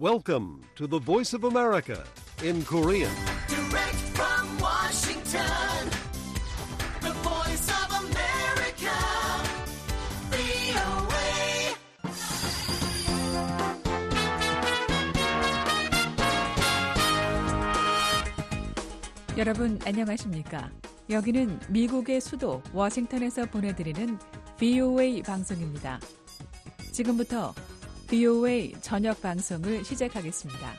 Welcome to the Voice of America in Korean. Direct from Washington, the Voice of America, VOA. 여러분 안녕하십니까? 여기는 미국의 수도 워싱턴에서 보내드리는 VOA 방송입니다. 지금부터 VOA 저녁 방송을 시작하겠습니다.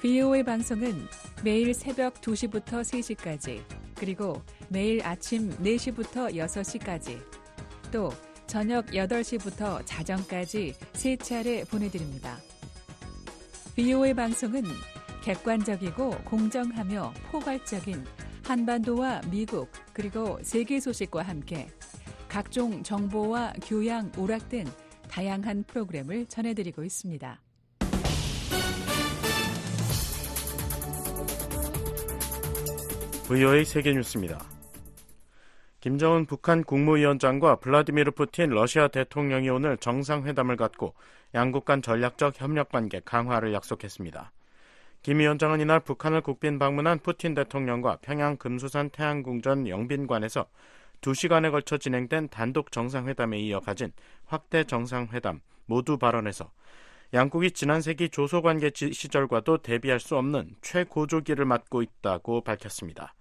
VOA 방송은 매일 새벽 2시부터 3시까지, 그리고 매일 아침 4시부터 6시까지, 또 저녁 8시부터 자정까지 3차례 보내드립니다. VOA 방송은 객관적이고 공정하며 포괄적인 한반도와 미국 그리고 세계 소식과 함께 각종 정보와 교양, 오락 등 다양한 프로그램을 전해드리고 있습니다. VOA 세계뉴스입니다. 김정은 북한 국무위원장과 블라디미르 푸틴 러시아 대통령이 오늘 정상회담을 갖고 양국 간 전략적 협력관계 강화를 약속했습니다. 김 위원장은 이날 북한을 국빈 방문한 푸틴 대통령과 평양 금수산 태양궁전 영빈관에서 2시간에 걸쳐 진행된 단독 정상회담에 이어 가진 확대 정상회담 모두 발언에서 양국이 지난 세기 조소관계 시절과도 대비할 수 없는 최고조기를 맞고 있다고 밝혔습니다.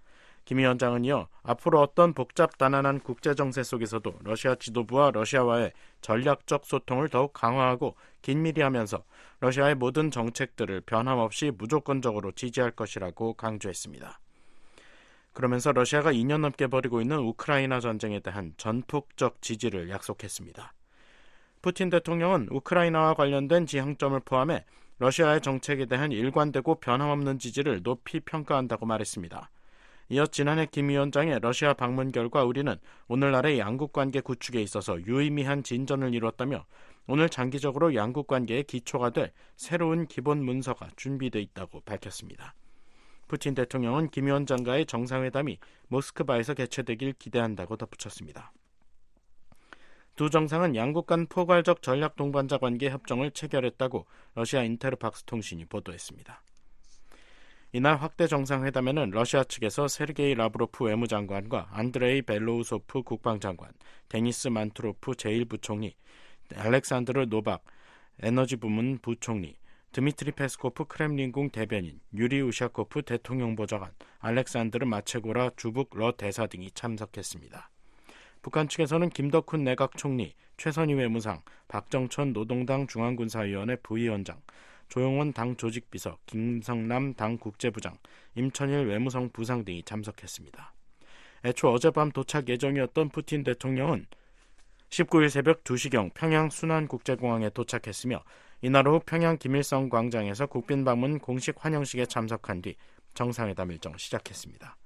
김 위원장은 이어 앞으로 어떤 복잡다난한 국제정세 속에서도 러시아 지도부와 러시아와의 전략적 소통을 더욱 강화하고 긴밀히 하면서 러시아의 모든 정책들을 변함없이 무조건적으로 지지할 것이라고 강조했습니다. 그러면서 러시아가 2년 넘게 벌이고 있는 우크라이나 전쟁에 대한 전폭적 지지를 약속했습니다. 푸틴 대통령은 우크라이나와 관련된 지향점을 포함해 러시아의 정책에 대한 일관되고 변함없는 지지를 높이 평가한다고 말했습니다. 이어 지난해 김 위원장의 러시아 방문 결과 우리는 오늘날의 양국 관계 구축에 있어서 유의미한 진전을 이뤘다며 오늘 장기적으로 양국 관계의 기초가 될 새로운 기본 문서가 준비되어 있다고 밝혔습니다. 푸틴 대통령은 김 위원장과의 정상회담이 모스크바에서 개최되길 기대한다고 덧붙였습니다. 두 정상은 양국 간 포괄적 전략 동반자 관계 협정을 체결했다고 러시아 인테르팍스 통신이 보도했습니다. 이날 확대 정상회담에는 러시아 측에서 세르게이 라브로프 외무장관과 안드레이 벨로우소프 국방장관, 데니스 만투로프 제1부총리, 알렉산드르 노박 에너지 부문 부총리, 드미트리 페스코프 크렘린궁 대변인, 유리 우샤코프 대통령 보좌관, 알렉산드르 마체고라 주북 러 대사 등이 참석했습니다. 북한 측에서는 김덕훈 내각 총리, 최선희 외무상, 박정천 노동당 중앙군사위원회 부위원장, 조용원 당 조직비서, 김성남 당 국제부장, 임천일 외무성 부상 등이 참석했습니다. 애초 어젯밤 도착 예정이었던 푸틴 대통령은 19일 새벽 2시경 평양 순안국제공항에 도착했으며 이날 오후 평양 김일성 광장에서 국빈 방문 공식 환영식에 참석한 뒤 정상회담 일정을 시작했습니다.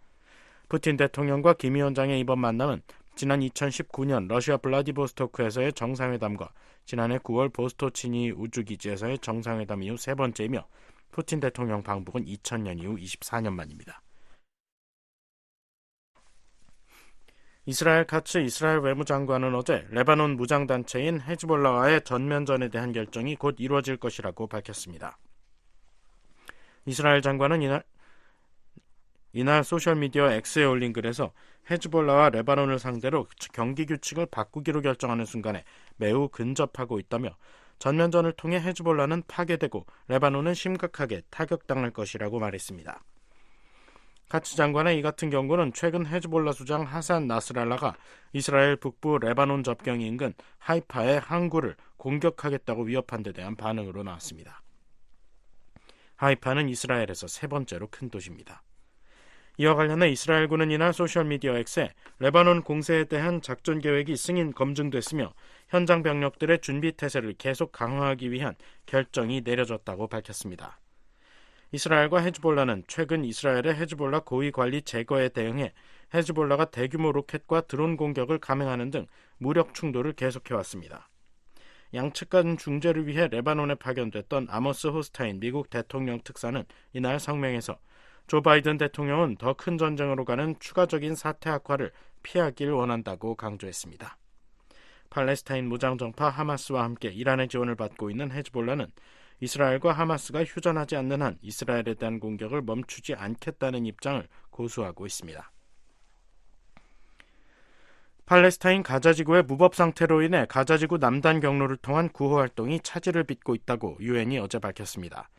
푸틴 대통령과 김 위원장의 이번 만남은 지난 2019년 러시아 블라디보스토크에서의 정상회담과 지난해 9월 보스토치니 우주기지에서의 정상회담 이후 세 번째이며 푸틴 대통령 방북은 2000년 이후 24년 만입니다. 이스라엘 카츠 이스라엘 외무장관은 어제 레바논 무장단체인 헤즈볼라와의 전면전에 대한 결정이 곧 이루어질 것이라고 밝혔습니다. 이스라엘 장관은 이날 소셜미디어 X에 올린 글에서 헤즈볼라와 레바논을 상대로 경기 규칙을 바꾸기로 결정하는 순간에 매우 근접하고 있다며 전면전을 통해 헤즈볼라는 파괴되고 레바논은 심각하게 타격당할 것이라고 말했습니다. 카츠 장관의 이 같은 경고는 최근 헤즈볼라 수장 하산 나스랄라가 이스라엘 북부 레바논 접경 인근 하이파의 항구를 공격하겠다고 위협한 데 대한 반응으로 나왔습니다. 하이파는 이스라엘에서 세 번째로 큰 도시입니다. 이와 관련해 이스라엘군은 이날 소셜미디어 X에 레바논 공세에 대한 작전 계획이 승인 검증됐으며 현장 병력들의 준비 태세를 계속 강화하기 위한 결정이 내려졌다고 밝혔습니다. 이스라엘과 헤즈볼라는 최근 이스라엘의 헤즈볼라 고위 관리 제거에 대응해 헤즈볼라가 대규모 로켓과 드론 공격을 감행하는 등 무력 충돌을 계속해왔습니다. 양측 간 중재를 위해 레바논에 파견됐던 아모스 호스타인 미국 대통령 특사는 이날 성명에서 조 바이든 대통령은 더 큰 전쟁으로 가는 추가적인 사태 악화를 피하길 원한다고 강조했습니다. 팔레스타인 무장정파 하마스와 함께 이란의 지원을 받고 있는 헤즈볼라는 이스라엘과 하마스가 휴전하지 않는 한 이스라엘에 대한 공격을 멈추지 않겠다는 입장을 고수하고 있습니다. 팔레스타인 가자지구의 무법 상태로 인해 가자지구 남단 경로를 통한 구호 활동이 차질을 빚고 있다고 유엔이 어제 밝혔습니다.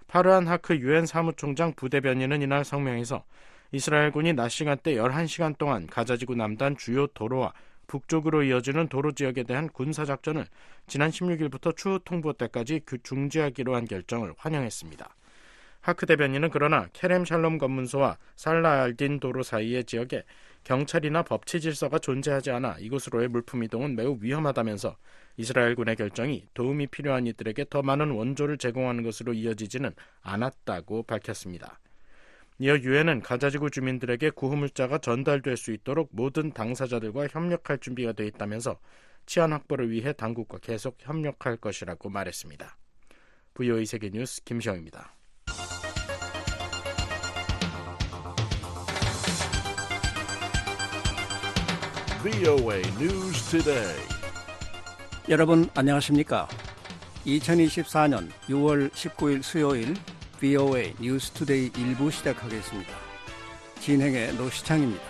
파르한 하크 유엔 사무총장 부대변인은 이날 성명에서 이스라엘군이 낮 시간대 11시간 동안 가자지구 남단 주요 도로와 북쪽으로 이어지는 도로 지역에 대한 군사작전을 지난 16일부터 추후 통보 때까지 중지하기로 한 결정을 환영했습니다. 하크 대변인은 그러나 케렘 샬롬 검문소와 살라 알딘 도로 사이의 지역에 경찰이나 법치 질서가 존재하지 않아 이곳으로의 물품 이동은 매우 위험하다면서 이스라엘군의 결정이 도움이 필요한 이들에게 더 많은 원조를 제공하는 것으로 이어지지는 않았다고 밝혔습니다. 이어 유엔은 가자지구 주민들에게 구호물자가 전달될 수 있도록 모든 당사자들과 협력할 준비가 되어 있다면서 치안 확보를 위해 당국과 계속 협력할 것이라고 말했습니다. VOA 세계뉴스 김시영입니다. VOA News Today. 여러분 안녕하십니까? 2024년 6월 19일 수요일 VOA 뉴스 투데이 1부 시작하겠습니다. 진행의 노시창입니다.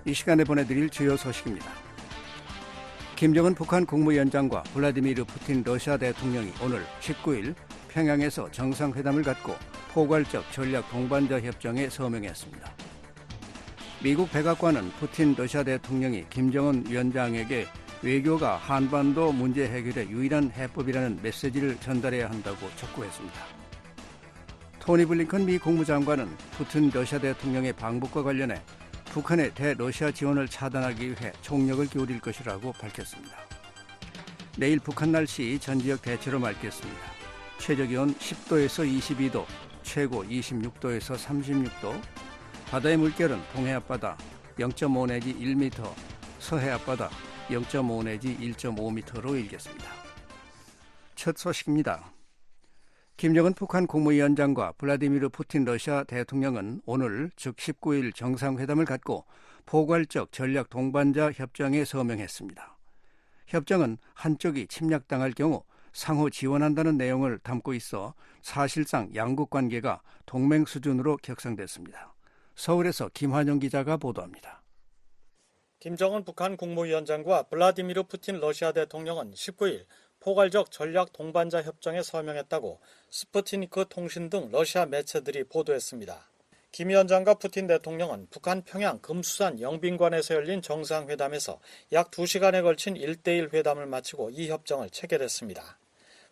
이 시간에 보내드릴 주요 소식입니다. 김정은 북한 국무위원장과 블라디미르 푸틴 러시아 대통령이 오늘 19일 평양에서 정상회담을 갖고 포괄적 전략 동반자 협정에 서명했습니다. 미국 백악관은 푸틴 러시아 대통령이 김정은 위원장에게 외교가 한반도 문제 해결의 유일한 해법이라는 메시지를 전달해야 한다고 촉구했습니다. 토니 블링컨 미 국무장관은 푸틴 러시아 대통령의 방북과 관련해 북한의 대러시아 지원을 차단하기 위해 총력을 기울일 것이라고 밝혔습니다. 내일 북한 날씨 전 지역 대체로 맑겠습니다. 최저기온 10도에서 22도, 최고 26도에서 36도, 바다의 물결은 동해 앞바다 0.5 내지 1m, 서해 앞바다 0.5 내지 1.5m로 일겠습니다. 첫 소식입니다. 김정은 북한 국무위원장과 블라디미르 푸틴 러시아 대통령은 오늘 즉 19일 정상회담을 갖고 포괄적 전략 동반자 협정에 서명했습니다. 협정은 한쪽이 침략당할 경우 상호 지원한다는 내용을 담고 있어 사실상 양국 관계가 동맹 수준으로 격상됐습니다. 서울에서 김환영 기자가 보도합니다. 김정은 북한 국무위원장과 블라디미르 푸틴 러시아 대통령은 19일 포괄적 전략 동반자 협정에 서명했다고 스푸트니크 통신 등 러시아 매체들이 보도했습니다. 김 위원장과 푸틴 대통령은 북한 평양 금수산 영빈관에서 열린 정상회담에서 약 2시간에 걸친 1대1 회담을 마치고 이 협정을 체결했습니다.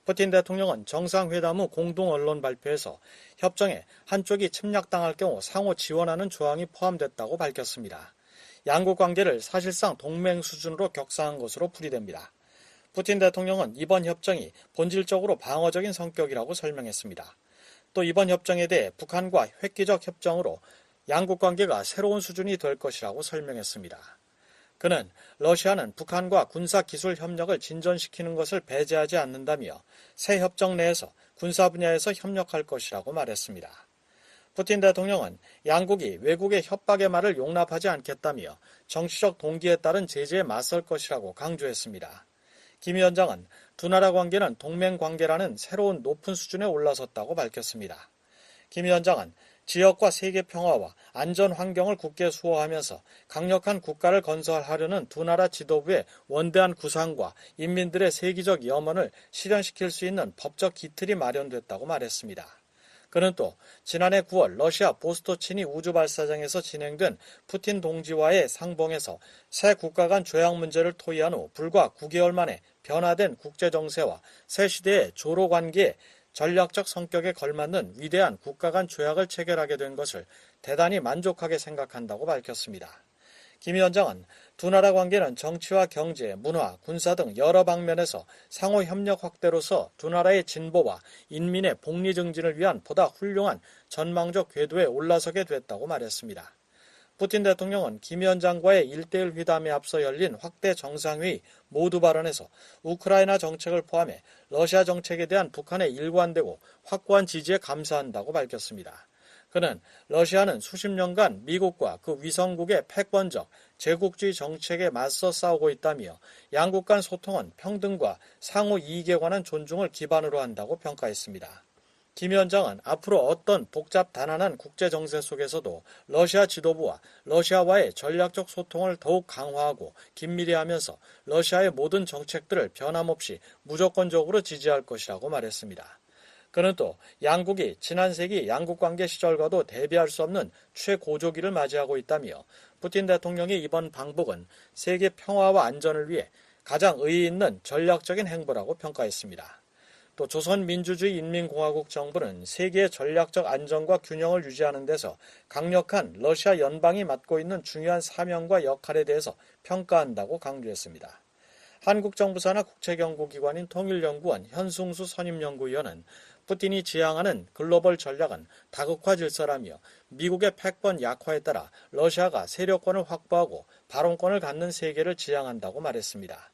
푸틴 대통령은 정상회담 후 공동 언론 발표에서 협정에 한쪽이 침략당할 경우 상호 지원하는 조항이 포함됐다고 밝혔습니다. 양국 관계를 사실상 동맹 수준으로 격상한 것으로 풀이됩니다. 푸틴 대통령은 이번 협정이 본질적으로 방어적인 성격이라고 설명했습니다. 또 이번 협정에 대해 북한과 획기적 협정으로 양국 관계가 새로운 수준이 될 것이라고 설명했습니다. 그는 러시아는 북한과 군사기술 협력을 진전시키는 것을 배제하지 않는다며 새 협정 내에서 군사 분야에서 협력할 것이라고 말했습니다. 푸틴 대통령은 양국이 외국의 협박의 말을 용납하지 않겠다며 정치적 동기에 따른 제재에 맞설 것이라고 강조했습니다. 김 위원장은 두 나라 관계는 동맹 관계라는 새로운 높은 수준에 올라섰다고 밝혔습니다. 김 위원장은 지역과 세계 평화와 안전 환경을 굳게 수호하면서 강력한 국가를 건설하려는 두 나라 지도부의 원대한 구상과 인민들의 세계적 염원을 실현시킬 수 있는 법적 기틀이 마련됐다고 말했습니다. 그는 또 지난해 9월 러시아 보스토치니 우주발사장에서 진행된 푸틴 동지와의 상봉에서 새 국가 간 조약 문제를 토의한 후 불과 9개월 만에 변화된 국제정세와 새 시대의 조로 관계에 전략적 성격에 걸맞는 위대한 국가 간 조약을 체결하게 된 것을 대단히 만족하게 생각한다고 밝혔습니다. 김 위원장은 두 나라 관계는 정치와 경제, 문화, 군사 등 여러 방면에서 상호 협력 확대로서 두 나라의 진보와 인민의 복리 증진을 위한 보다 훌륭한 전망적 궤도에 올라서게 됐다고 말했습니다. 푸틴 대통령은 김 위원장과의 1대1 회담에 앞서 열린 확대 정상회의 모두 발언에서 우크라이나 정책을 포함해 러시아 정책에 대한 북한의 일관되고 확고한 지지에 감사한다고 밝혔습니다. 그는 러시아는 수십 년간 미국과 그 위성국의 패권적 제국주의 정책에 맞서 싸우고 있다며 양국 간 소통은 평등과 상호 이익에 관한 존중을 기반으로 한다고 평가했습니다. 김 위원장은 앞으로 어떤 복잡 단안한 국제 정세 속에서도 러시아 지도부와 러시아와의 전략적 소통을 더욱 강화하고 긴밀히 하면서 러시아의 모든 정책들을 변함없이 무조건적으로 지지할 것이라고 말했습니다. 그는 또 양국이 지난 세기 양국관계 시절과도 대비할 수 없는 최고조기를 맞이하고 있다며 푸틴 대통령의 이번 방북은 세계 평화와 안전을 위해 가장 의의 있는 전략적인 행보라고 평가했습니다. 또 조선민주주의인민공화국 정부는 세계의 전략적 안정과 균형을 유지하는 데서 강력한 러시아 연방이 맡고 있는 중요한 사명과 역할에 대해서 평가한다고 강조했습니다. 한국정부 산하 국책연구기관인 통일연구원 현승수 선임연구위원은 푸틴이 지향하는 글로벌 전략은 다극화 질서라며 미국의 패권 약화에 따라 러시아가 세력권을 확보하고 발언권을 갖는 세계를 지향한다고 말했습니다.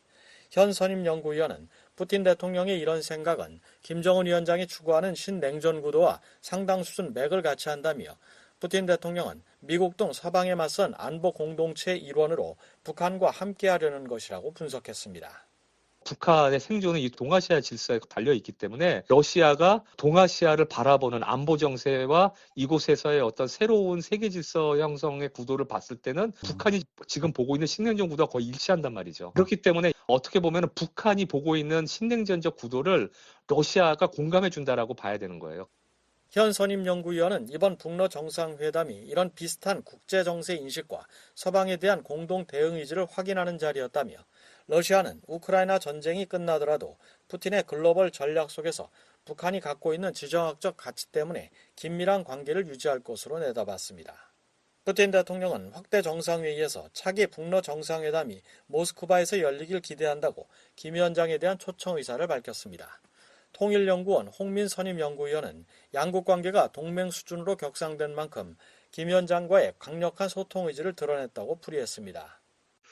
현 선임연구위원은 푸틴 대통령의 이런 생각은 김정은 위원장이 추구하는 신냉전 구도와 상당 수준 맥을 같이 한다며 푸틴 대통령은 미국 등 서방에 맞선 안보 공동체의 일원으로 북한과 함께하려는 것이라고 분석했습니다. 북한의 생존은 이 동아시아 질서에 달려있기 때문에 러시아가 동아시아를 바라보는 안보 정세와 이곳에서의 어떤 새로운 세계 질서 형성의 구도를 봤을 때는 북한이 지금 보고 있는 신냉전 구도와 거의 일치한단 말이죠. 그렇기 때문에 어떻게 보면 북한이 보고 있는 신냉전적 구도를 러시아가 공감해 준다라고 봐야 되는 거예요. 현 선임연구위원은 이번 북러 정상회담이 이런 비슷한 국제정세 인식과 서방에 대한 공동 대응 의지를 확인하는 자리였다며 러시아는 우크라이나 전쟁이 끝나더라도 푸틴의 글로벌 전략 속에서 북한이 갖고 있는 지정학적 가치 때문에 긴밀한 관계를 유지할 것으로 내다봤습니다. 푸틴 대통령은 확대 정상회의에서 차기 북러 정상회담이 모스크바에서 열리길 기대한다고 김 위원장에 대한 초청 의사를 밝혔습니다. 통일연구원 홍민 선임연구위원은 양국 관계가 동맹 수준으로 격상된 만큼 김 위원장과의 강력한 소통 의지를 드러냈다고 풀이했습니다.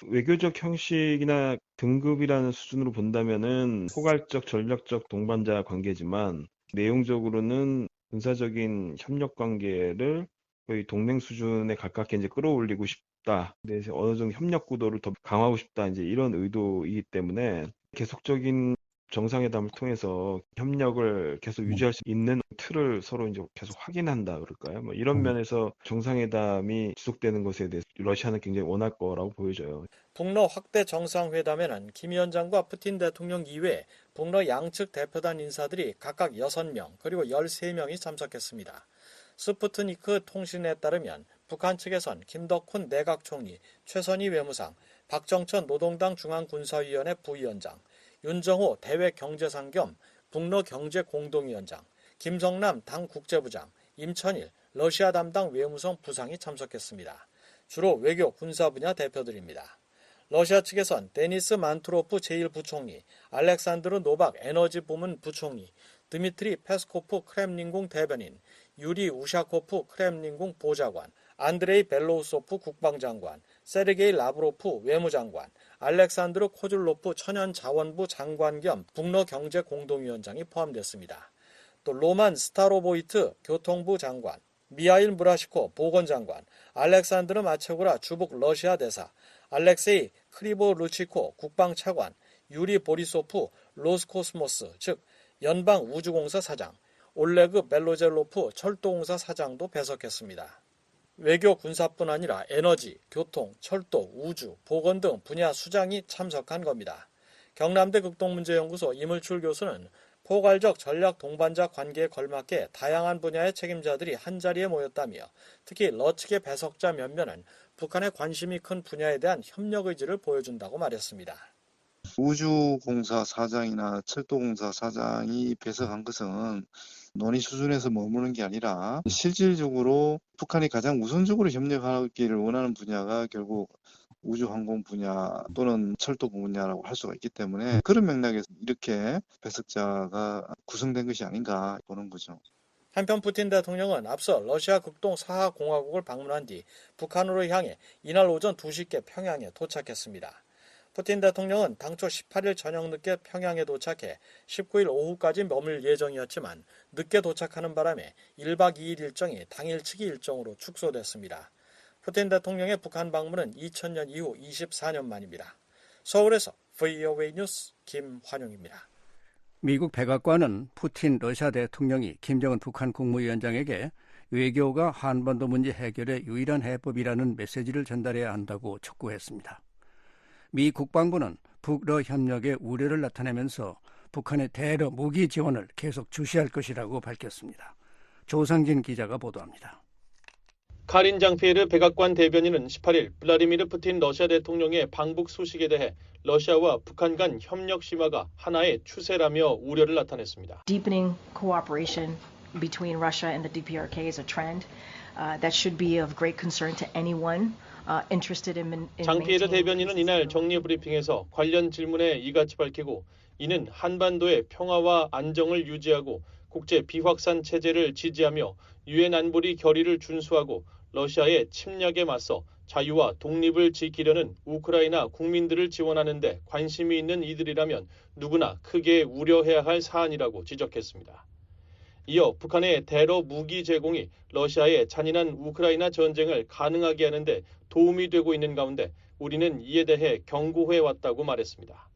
외교적 형식이나 등급이라는 수준으로 본다면은 포괄적 전략적 동반자 관계지만 내용적으로는 군사적인 협력 관계를 거의 동맹 수준에 가깝게 이제 끌어올리고 싶다. 그래서 어느 정도 협력 구도를 더 강화하고 싶다. 이제 이런 의도이기 때문에 계속적인 정상회담을 통해서 협력을 계속 유지할 수 있는 틀을 서로 이제 계속 확인한다 그럴까요? 뭐 이런 면에서 정상회담이 지속되는 것에 대해서 러시아는 굉장히 원할 거라고 보여져요. 북러 확대 정상회담에는 김 위원장과 푸틴 대통령 이외에 북러 양측 대표단 인사들이 각각 6명 그리고 13명이 참석했습니다. 스푸트니크 통신에 따르면 북한 측에선 김덕훈 내각총리, 최선희 외무상, 박정천 노동당 중앙군사위원회 부위원장, 윤정호 대외경제상 겸 북러경제공동위원장, 김성남 당 국제부장, 임천일 러시아 담당 외무성 부상이 참석했습니다. 주로 외교 군사 분야 대표들입니다. 러시아 측에선 데니스 만투로프 제1부총리, 알렉산드르 노박 에너지 부문 부총리, 드미트리 페스코프 크렘린궁 대변인, 유리 우샤코프 크렘린궁 보좌관, 안드레이 벨로우소프 국방장관, 세르게이 라브로프 외무장관, 알렉산드르 코줄로프 천연자원부 장관 겸 북러경제공동위원장이 포함됐습니다. 또 로만 스타로보이트 교통부 장관, 미하일 무라시코 보건장관, 알렉산드르 마체고라 주북 러시아 대사, 알렉세이 크리보루치코 국방차관, 유리 보리소프 로스코스모스 즉 연방우주공사 사장, 올레그 벨로젤로프 철도공사 사장도 배석했습니다. 외교 군사뿐 아니라 에너지, 교통, 철도, 우주, 보건 등 분야 수장이 참석한 겁니다. 경남대 극동문제연구소 이물출 교수는 포괄적 전략 동반자 관계에 걸맞게 다양한 분야의 책임자들이 한자리에 모였다며 특히 러 측의 배석자 몇몇은 북한의 관심이 큰 분야에 대한 협력 의지를 보여준다고 말했습니다. 우주공사 사장이나 철도공사 사장이 배석한 것은 논의 수준에서 머무는 게 아니라 실질적으로 북한이 가장 우선적으로 협력하기를 원하는 분야가 결국 우주항공 분야 또는 철도 분야라고 할 수가 있기 때문에 그런 맥락에서 이렇게 배석자가 구성된 것이 아닌가 보는 거죠. 한편 푸틴 대통령은 앞서 러시아 극동 사하 공화국을 방문한 뒤 북한으로 향해 이날 오전 2시께 평양에 도착했습니다. 푸틴 대통령은 당초 18일 저녁 늦게 평양에 도착해 19일 오후까지 머물 예정이었지만 늦게 도착하는 바람에 1박 2일 일정이 당일치기 일정으로 축소됐습니다. 푸틴 대통령의 북한 방문은 2000년 이후 24년 만입니다. 서울에서 VOA 뉴스 김환용입니다. 미국 백악관은 푸틴 러시아 대통령이 김정은 북한 국무위원장에게 외교가 한반도 문제 해결의 유일한 해법이라는 메시지를 전달해야 한다고 촉구했습니다. 미 국방부는 북러 협력에 우려를 나타내면서 북한의 대러 무기 지원을 계속 주시할 것이라고 밝혔습니다. 조상진 기자가 보도합니다. 카린 장피에르 백악관 대변인은 18일 블라디미르 푸틴 러시아 대통령의 방북 소식에 대해 러시아와 북한 간 협력 심화가 하나의 추세라며 우려를 나타냈습니다. Deepening cooperation between Russia and the DPRK is a trend that should be of great concern to anyone interested in 장피에르 대변인은 이날 정례 브리핑에서 관련 질문에 이같이 밝히고 이는 한반도의 평화와 안정을 유지하고 국제 비확산 체제를 지지하며 유엔 안보리 결의를 준수하고 러시아의 침략에 맞서 자유와 독립을 지키려는 우크라이나 국민들을 지원하는 데 관심이 있는 이들이라면 누구나 크게 우려해야 할 사안이라고 지적했습니다. 이어 북한의 대러 무기 제공이 러시아의 잔인한 우크라이나 전쟁을 가능하게 하는데 도움이 되고 있는 가운데 우리는 이에 대해 경고해 왔다고 말했습니다.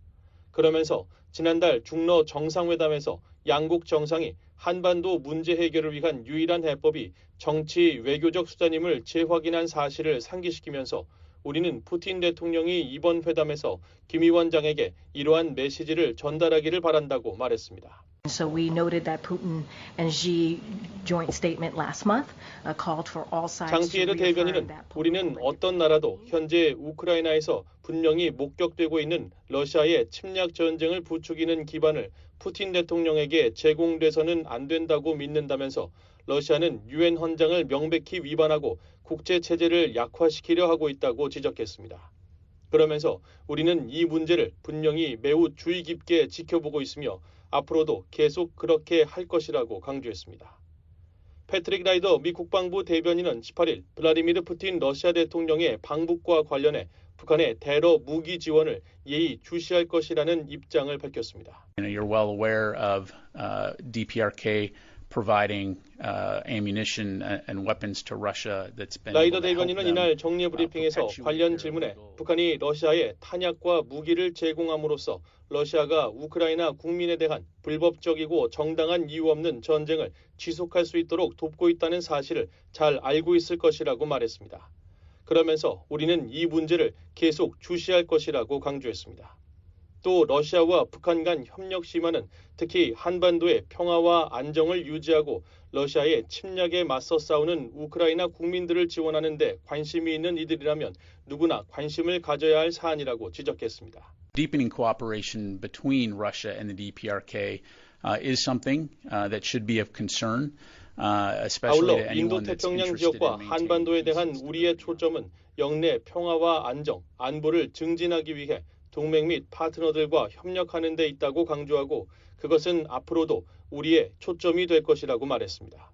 그러면서 지난달 중러 정상회담에서 양국 정상이 한반도 문제 해결을 위한 유일한 해법이 정치 외교적 수단임을 재확인한 사실을 상기시키면서 우리는 푸틴 대통령이 이번 회담에서 김 위원장에게 이러한 메시지를 전달하기를 바란다고 말했습니다. So we noted that Putin and Xi joint statement last month called for all sides to 장피에르 reaffirm 대변인은 that 우리는 어떤 나라도 현재 우크라이나에서 분명히 목격되고 있는 러시아의 침략 전쟁을 부추기는 기반을 푸틴 대통령에게 제공돼서는 안 된다고 믿는다면서 러시아는 유엔 헌장을 명백히 위반하고 국제 체제를 약화시키려 하고 있다고 지적했습니다. 그러면서 우리는 이 문제를 분명히 매우 주의 깊게 지켜보고 있으며 앞으로도 계속 그렇게 할 것이라고 강조했습니다. 패트릭 라이더 미 국방부 대변인은 18일 블라디미르 푸틴 러시아 대통령의 방북과 관련해 북한의 대러 무기 지원을 예의 주시할 것이라는 입장을 밝혔습니다. You're well aware of DPRK providing ammunition and weapons to Russia that's been 라이더 대변인은 이날 정례 브리핑에서 관련 질문에 북한이 러시아에 탄약과 무기를 제공함으로써 러시아가 우크라이나 국민에 대한 불법적이고 정당한 이유 없는 전쟁을 지속할 수 있도록 돕고 있다는 사실을 잘 알고 있을 것이라고 말했습니다. 그러면서 우리는 이 문제를 계속 주시할 것이라고 강조했습니다. 또 러시아와 북한 간 협력 심화는 특히 한반도의 평화와 안정을 유지하고 러시아의 침략에 맞서 싸우는 우크라이나 국민들을 지원하는 데 관심이 있는 이들이라면 누구나 관심을 가져야 할 사안이라고 지적했습니다. Deepening cooperation between Russia and the DPRK is something that should be of concern. 아울러 인도 태평양 지역과 한반도에 대한 우리의 초점은 영내 평화와 안정, 안보를 증진하기 위해 동맹 및 파트너들과 협력하는 데 있다고 강조하고 그것은 앞으로도 우리의 초점이 될 것이라고 말했습니다.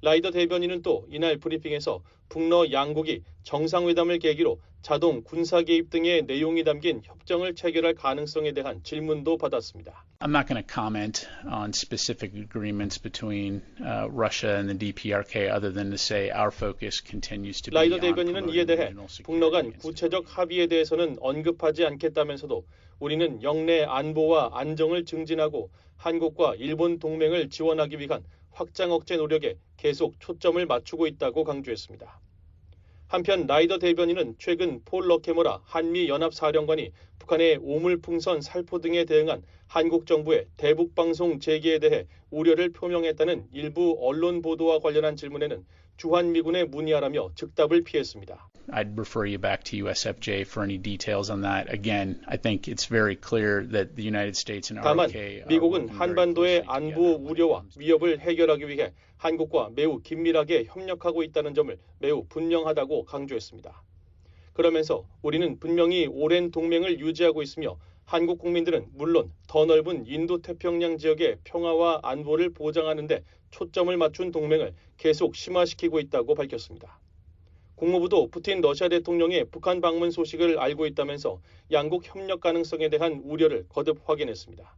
라이더 대변인은 또 이날 브리핑에서 북러 양국이 정상회담을 계기로 자동 군사 개입 등의 내용이 담긴 협정을 체결할 가능성에 대한 질문도 받았습니다. I'm not going to comment on specific agreements between Russia and the DPRK other than to say our focus continues to be on 라이더 대변인은 이에 대해 북러 간 구체적 합의에 대해서는 언급하지 않겠다면서도 우리는 영내 안보와 안정을 증진하고 한국과 일본 동맹을 지원하기 위한 확장 억제 노력에 계속 초점을 맞추고 있다고 강조했습니다. 한편 라이더 대변인은 최근 폴 러케모라 한미연합사령관이 북한의 오물풍선 살포 등에 대응한 한국 정부의 대북방송 재개에 대해 우려를 표명했다는 일부 언론 보도와 관련한 질문에는 주한미군에 문의하라며 즉답을 피했습니다. I'd refer you back to USFJ for any details on that. Again, I think it's very clear that the United States and 다만 RK 미국은 한반도의 안보 우려와 위협을 해결하기 위해 한국과 매우 긴밀하게 협력하고 있다는 점을 매우 분명하다고 강조했습니다. 그러면서 우리는 분명히 오랜 동맹을 유지하고 있으며 한국 국민들은 물론 더 넓은 인도태평양 지역의 평화와 안보를 보장하는 데 초점을 맞춘 동맹을 계속 심화시키고 있다고 밝혔습니다. 국무부도 푸틴 러시아 대통령의 북한 방문 소식을 알고 있다면서 양국 협력 가능성에 대한 우려를 거듭 확인했습니다.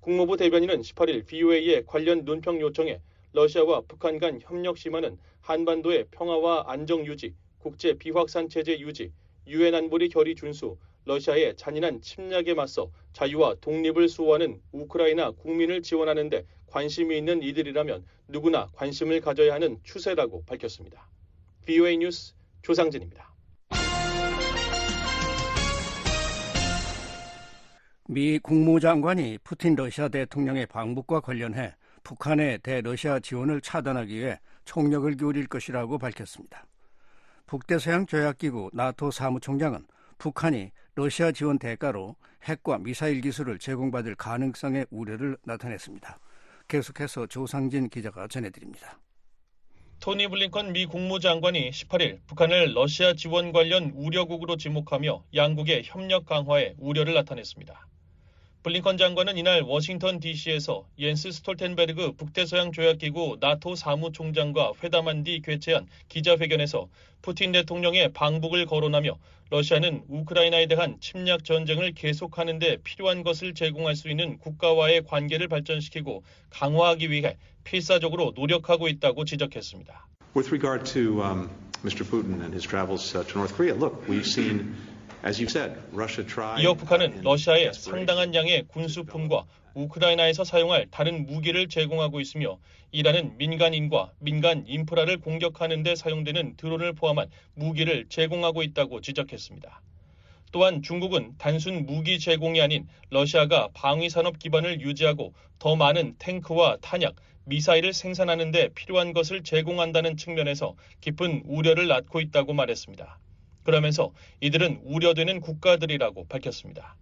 국무부 대변인은 18일 VOA의 관련 논평 요청에 러시아와 북한 간 협력 심화는 한반도의 평화와 안정 유지, 국제 비확산 체제 유지, 유엔 안보리 결의 준수, 러시아의 잔인한 침략에 맞서 자유와 독립을 수호하는 우크라이나 국민을 지원하는 데 관심이 있는 이들이라면 누구나 관심을 가져야 하는 추세라고 밝혔습니다. VOA 뉴스 조상진입니다. 미 국무장관이 푸틴 러시아 대통령의 방북과 관련해 북한의 대러시아 지원을 차단하기 위해 총력을 기울일 것이라고 밝혔습니다. 북대서양 조약기구 나토 사무총장은 북한이 러시아 지원 대가로 핵과 미사일 기술을 제공받을 가능성의 우려를 나타냈습니다. 계속해서 조상진 기자가 전해드립니다. 토니 블링컨 미 국무장관이 18일 북한을 러시아 지원 관련 우려국으로 지목하며 양국의 협력 강화에 우려를 나타냈습니다. 블링컨 장관은 이날 워싱턴 DC에서 옌스 스톨텐베르그 북대서양 조약기구 나토 사무총장과 회담한 뒤 개최한 기자회견에서 푸틴 대통령의 방북을 거론하며 러시아는 우크라이나에 대한 침략 전쟁을 계속하는 데 필요한 것을 제공할 수 있는 국가와의 관계를 발전시키고 강화하기 위해 필사적으로 노력하고 있다고 지적했습니다. With regard to Mr. Putin and his travels to North Korea, look, we've seen 이어 북한은 러시아에 상당한 양의 군수품과 우크라이나에서 사용할 다른 무기를 제공하고 있으며 이란은 민간인과 민간 인프라를 공격하는 데 사용되는 드론을 포함한 무기를 제공하고 있다고 지적했습니다. 또한 중국은 단순 무기 제공이 아닌 러시아가 방위산업 기반을 유지하고 더 많은 탱크와 탄약, 미사일을 생산하는 데 필요한 것을 제공한다는 측면에서 깊은 우려를 낳고 있다고 말했습니다. 그러면서 이들은 우려되는 국가들이라고 밝혔습니다.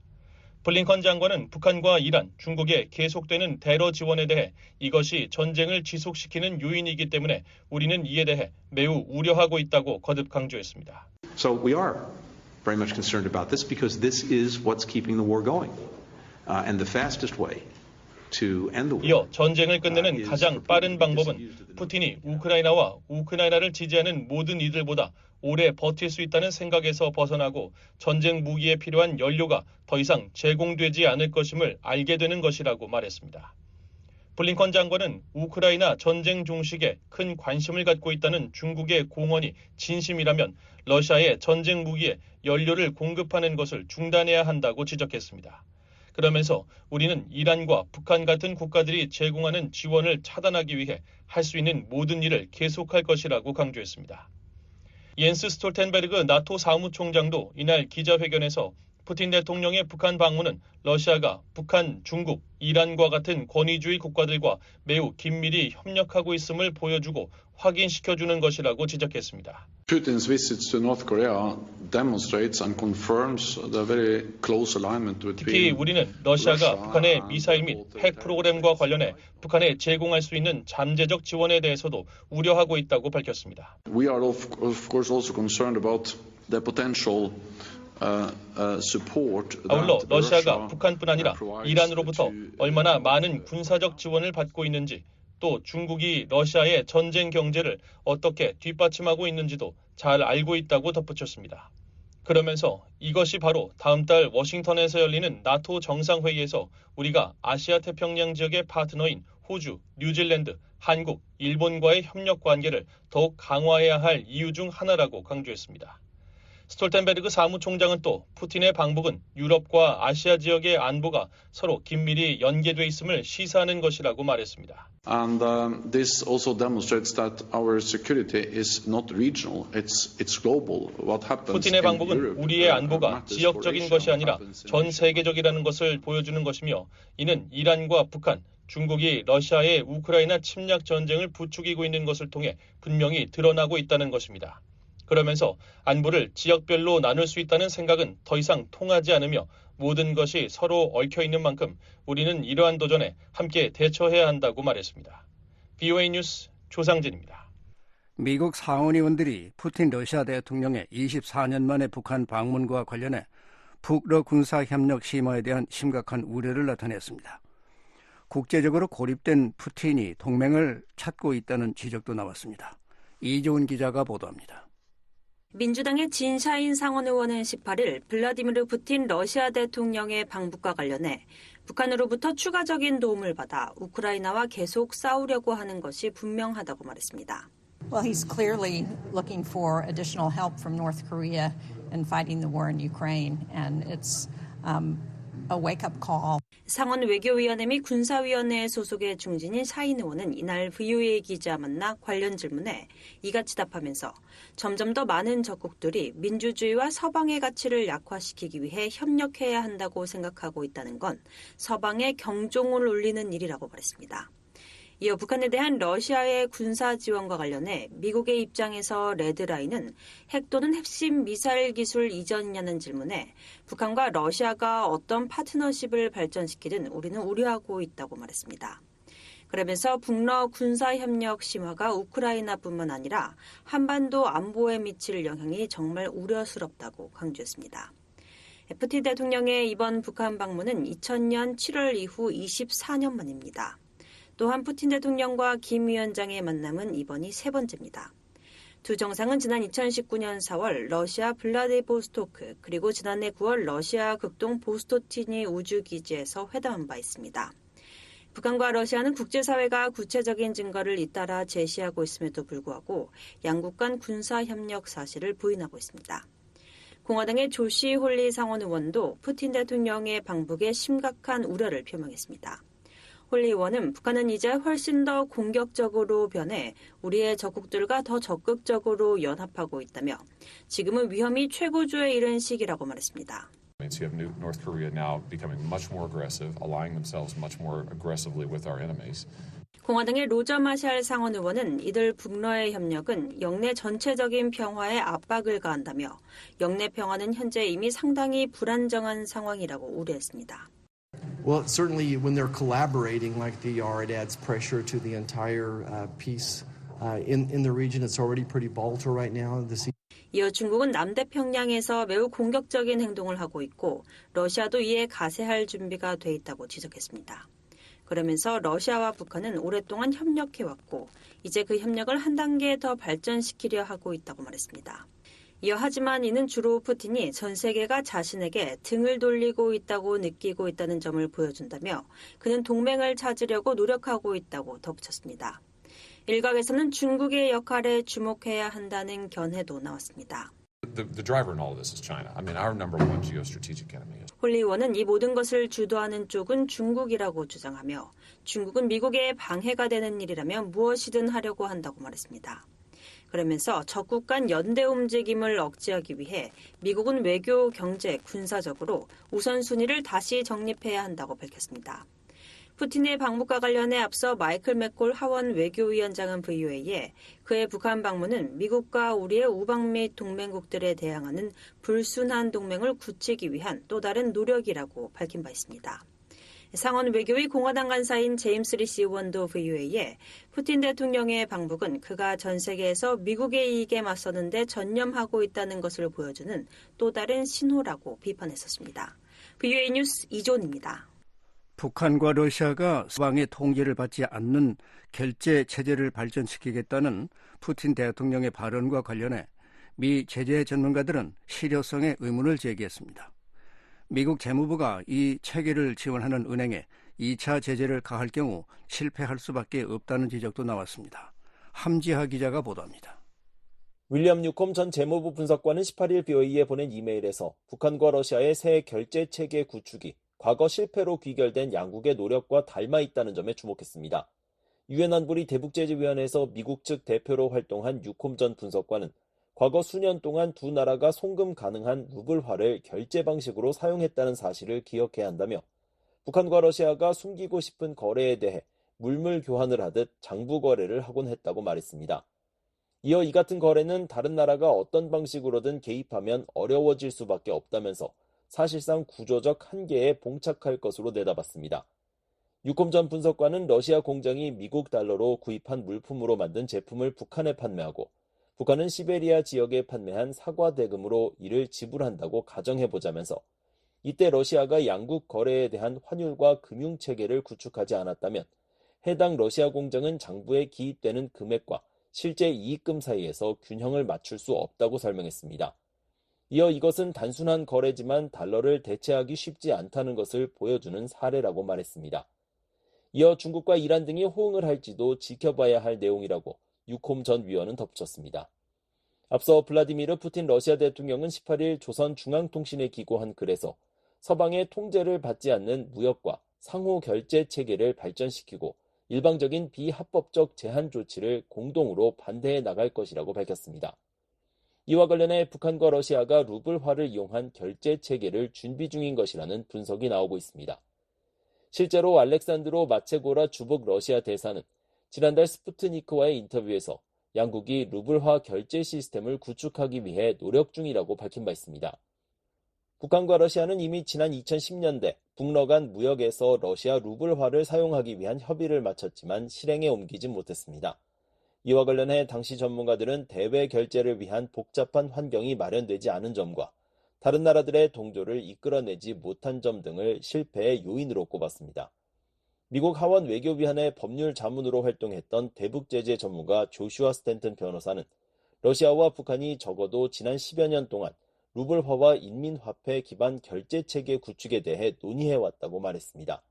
블링컨 장관은 북한과 이란, 중국의 계속되는 테러 지원에 대해 이것이 전쟁을 지속시키는 요인이기 때문에 우리는 이에 대해 매우 우려하고 있다고 거듭 강조했습니다. So we are very much concerned about this because this is what's keeping the war going. And the fastest way to end the war. 이어 전쟁을 끝내는 가장 빠른 방법은 푸틴이 우크라이나와 우크라이나를 지지하는 모든 이들보다 오래 버틸 수 있다는 생각에서 벗어나고 전쟁 무기에 필요한 연료가 더 이상 제공되지 않을 것임을 알게 되는 것이라고 말했습니다. 블링컨 장관은 우크라이나 전쟁 종식에 큰 관심을 갖고 있다는 중국의 공언이 진심이라면 러시아의 전쟁 무기에 연료를 공급하는 것을 중단해야 한다고 지적했습니다. 그러면서 우리는 이란과 북한 같은 국가들이 제공하는 지원을 차단하기 위해 할 수 있는 모든 일을 계속할 것이라고 강조했습니다. 옌스 스톨텐베르그 나토 사무총장도 이날 기자회견에서 푸틴 대통령의 북한 방문은 러시아가 북한, 중국, 이란과 같은 권위주의 국가들과 매우 긴밀히 협력하고 있음을 보여주고 확인시켜주는 것이라고 지적했습니다. Putin's visit to North Korea demonstrates and confirms the very close alignment between 특히 우리는 러시아가 북한의 미사일 및 핵 프로그램과 관련해 북한에 제공할 수 있는 잠재적 지원에 대해서도 우려하고 있다고 밝혔습니다. We are of course also concerned about the potential 아울러 러시아가 북한뿐 아니라 이란으로부터 얼마나 많은 군사적 지원을 받고 있는지 또 중국이 러시아의 전쟁 경제를 어떻게 뒷받침하고 있는지도 잘 알고 있다고 덧붙였습니다. 그러면서 이것이 바로 다음 달 워싱턴에서 열리는 나토 정상회의에서 우리가 아시아 태평양 지역의 파트너인 호주, 뉴질랜드, 한국, 일본과의 협력 관계를 더욱 강화해야 할 이유 중 하나라고 강조했습니다. 스톨텐베르그 사무총장은 또 푸틴의 방북은 유럽과 아시아 지역의 안보가 서로 긴밀히 연계돼 있음을 시사하는 것이라고 말했습니다. And this also demonstrates that our security is not regional, it's global. What happens 푸틴의 방북은 우리의 안보가 지역적인 것이 아니라 전 세계적이라는 것을 보여주는 것이며 이는 이란과 북한, 중국이 러시아의 우크라이나 침략 전쟁을 부추기고 있는 것을 통해 분명히 드러나고 있다는 것입니다. 그러면서 안보를 지역별로 나눌 수 있다는 생각은 더 이상 통하지 않으며 모든 것이 서로 얽혀있는 만큼 우리는 이러한 도전에 함께 대처해야 한다고 말했습니다. VOA 뉴스 조상진입니다. 미국 상원의원들이 푸틴 러시아 대통령의 24년 만에 북한 방문과 관련해 북러 군사협력 심화에 대한 심각한 우려를 나타냈습니다. 국제적으로 고립된 푸틴이 동맹을 찾고 있다는 지적도 나왔습니다. 이조은 기자가 보도합니다. 민주당의 진샤인 상원 의원은 18일 블라디미르 푸틴 러시아 대통령의 방북과 관련해 북한으로부터 추가적인 도움을 받아 우크라이나와 계속 싸우려고 하는 것이 분명하다고 말했습니다. Well, he's clearly looking for additional help from North Korea in fighting the war in Ukraine, and it's a wake-up call. 상원 외교위원회 및 군사위원회 소속의 중진인 샤인 의원은 이날 VOA 기자 만나 관련 질문에 이같이 답하면서 점점 더 많은 적국들이 민주주의와 서방의 가치를 약화시키기 위해 협력해야 한다고 생각하고 있다는 건 서방의 경종을 울리는 일이라고 말했습니다. 이어 북한에 대한 러시아의 군사 지원과 관련해 미국의 입장에서 레드라인은 핵 또는 핵심 미사일 기술 이전이냐는 질문에 북한과 러시아가 어떤 파트너십을 발전시키든 우리는 우려하고 있다고 말했습니다. 그러면서 북러 군사협력 심화가 우크라이나뿐만 아니라 한반도 안보에 미칠 영향이 정말 우려스럽다고 강조했습니다. 푸틴 대통령의 이번 북한 방문은 2000년 7월 이후 24년 만입니다. 또한 푸틴 대통령과 김 위원장의 만남은 이번이 세 번째입니다. 두 정상은 지난 2019년 4월 러시아 블라디보스토크 그리고 지난해 9월 러시아 극동 보스토티니 우주기지에서 회담한 바 있습니다. 북한과 러시아는 국제사회가 구체적인 증거를 잇따라 제시하고 있음에도 불구하고 양국 간 군사협력 사실을 부인하고 있습니다. 공화당의 조시 홀리 상원 의원도 푸틴 대통령의 방북에 심각한 우려를 표명했습니다. 홀리 의원은 북한은 이제 훨씬 더 공격적으로 변해 우리의 적국들과 더 적극적으로 연합하고 있다며 지금은 위험이 최고조에 이른 시기라고 말했습니다. You have North Korea now becoming much more aggressive, allying themselves much more aggressively with our enemies. 공화당의 로저 마샬 상원 의원은 이들 북러의 협력은 영내 전체적인 평화에 압박을 가한다며 영내 평화는 현재 이미 상당히 불안정한 상황이라고 우려했습니다. Well, certainly when they're collaborating like they are, it adds pressure to the entire peace in the region. It's already pretty volatile right now. 이어 중국은 남태평양에서 매우 공격적인 행동을 하고 있고 러시아도 이에 가세할 준비가 돼 있다고 지적했습니다. 그러면서 러시아와 북한은 오랫동안 협력해왔고 이제 그 협력을 한 단계 더 발전시키려 하고 있다고 말했습니다. 이어 하지만 이는 주로 푸틴이 전 세계가 자신에게 등을 돌리고 있다고 느끼고 있다는 점을 보여준다며 그는 동맹을 찾으려고 노력하고 있다고 덧붙였습니다. 일각에서는 중국의 역할에 주목해야 한다는 견해도 나왔습니다. The driver in all of this is China. I mean, our number one geostrategic enemy is. 홀리 의원은 이 모든 것을 주도하는 쪽은 중국이라고 주장하며 중국은 미국의 방해가 되는 일이라면 무엇이든 하려고 한다고 말했습니다. 그러면서 적국 간 연대 움직임을 억제하기 위해 미국은 외교, 경제, 군사적으로 우선순위를 다시 정립해야 한다고 밝혔습니다. 푸틴의 방북과 관련해 앞서 마이클 맥콜 하원 외교위원장은 VOA에 그의 북한 방문은 미국과 우리의 우방 및 동맹국들에 대항하는 불순한 동맹을 굳히기 위한 또 다른 노력이라고 밝힌 바 있습니다. 상원 외교위 공화당 간사인 제임스 리시 의원도 VOA에 푸틴 대통령의 방북은 그가 전 세계에서 미국의 이익에 맞서는 데 전념하고 있다는 것을 보여주는 또 다른 신호라고 비판했었습니다. VOA 뉴스 이존입니다. 북한과 러시아가 서방의 통제를 받지 않는 결제 체제를 발전시키겠다는 푸틴 대통령의 발언과 관련해 미 제재 전문가들은 실효성에 의문을 제기했습니다. 미국 재무부가 이 체계를 지원하는 은행에 2차 제재를 가할 경우 실패할 수밖에 없다는 지적도 나왔습니다. 함지하 기자가 보도합니다. 윌리엄 뉴콤 전 재무부 분석관은 18일 BOE에 보낸 이메일에서 북한과 러시아의 새 결제 체계 구축이 과거 실패로 귀결된 양국의 노력과 닮아 있다는 점에 주목했습니다. 유엔 안보리 대북제재위원회에서 미국 측 대표로 활동한 뉴콤 전 분석관은 과거 수년 동안 두 나라가 송금 가능한 루블화를 결제 방식으로 사용했다는 사실을 기억해야 한다며 북한과 러시아가 숨기고 싶은 거래에 대해 물물 교환을 하듯 장부 거래를 하곤 했다고 말했습니다. 이어 이 같은 거래는 다른 나라가 어떤 방식으로든 개입하면 어려워질 수밖에 없다면서 사실상 구조적 한계에 봉착할 것으로 내다봤습니다. 뉴콤 전 분석관은 러시아 공장이 미국 달러로 구입한 물품으로 만든 제품을 북한에 판매하고 북한은 시베리아 지역에 판매한 사과 대금으로 이를 지불한다고 가정해보자면서 이때 러시아가 양국 거래에 대한 환율과 금융체계를 구축하지 않았다면 해당 러시아 공장은 장부에 기입되는 금액과 실제 이익금 사이에서 균형을 맞출 수 없다고 설명했습니다. 이어 이것은 단순한 거래지만 달러를 대체하기 쉽지 않다는 것을 보여주는 사례라고 말했습니다. 이어 중국과 이란 등이 호응을 할지도 지켜봐야 할 내용이라고 유콤 전 위원은 덧붙였습니다. 앞서 블라디미르 푸틴 러시아 대통령은 18일 조선중앙통신에 기고한 글에서 서방의 통제를 받지 않는 무역과 상호 결제 체계를 발전시키고 일방적인 비합법적 제한 조치를 공동으로 반대해 나갈 것이라고 밝혔습니다. 이와 관련해 북한과 러시아가 루블화를 이용한 결제 체계를 준비 중인 것이라는 분석이 나오고 있습니다. 실제로 알렉산드로 마체고라 주북 러시아 대사는 지난달 스푸트니크와의 인터뷰에서 양국이 루블화 결제 시스템을 구축하기 위해 노력 중이라고 밝힌 바 있습니다. 북한과 러시아는 이미 지난 2010년대 북러 간 무역에서 러시아 루블화를 사용하기 위한 협의를 마쳤지만 실행에 옮기진 못했습니다. 이와 관련해 당시 전문가들은 대외 결제를 위한 복잡한 환경이 마련되지 않은 점과 다른 나라들의 동조를 이끌어내지 못한 점 등을 실패의 요인으로 꼽았습니다. 미국 하원 외교위원회 법률 자문으로 활동했던 대북제재 전문가 조슈아 스탠튼 변호사는 러시아와 북한이 적어도 지난 10여 년 동안 루블화와 인민화폐 기반 결제체계 구축에 대해 논의해왔다고 말했습니다.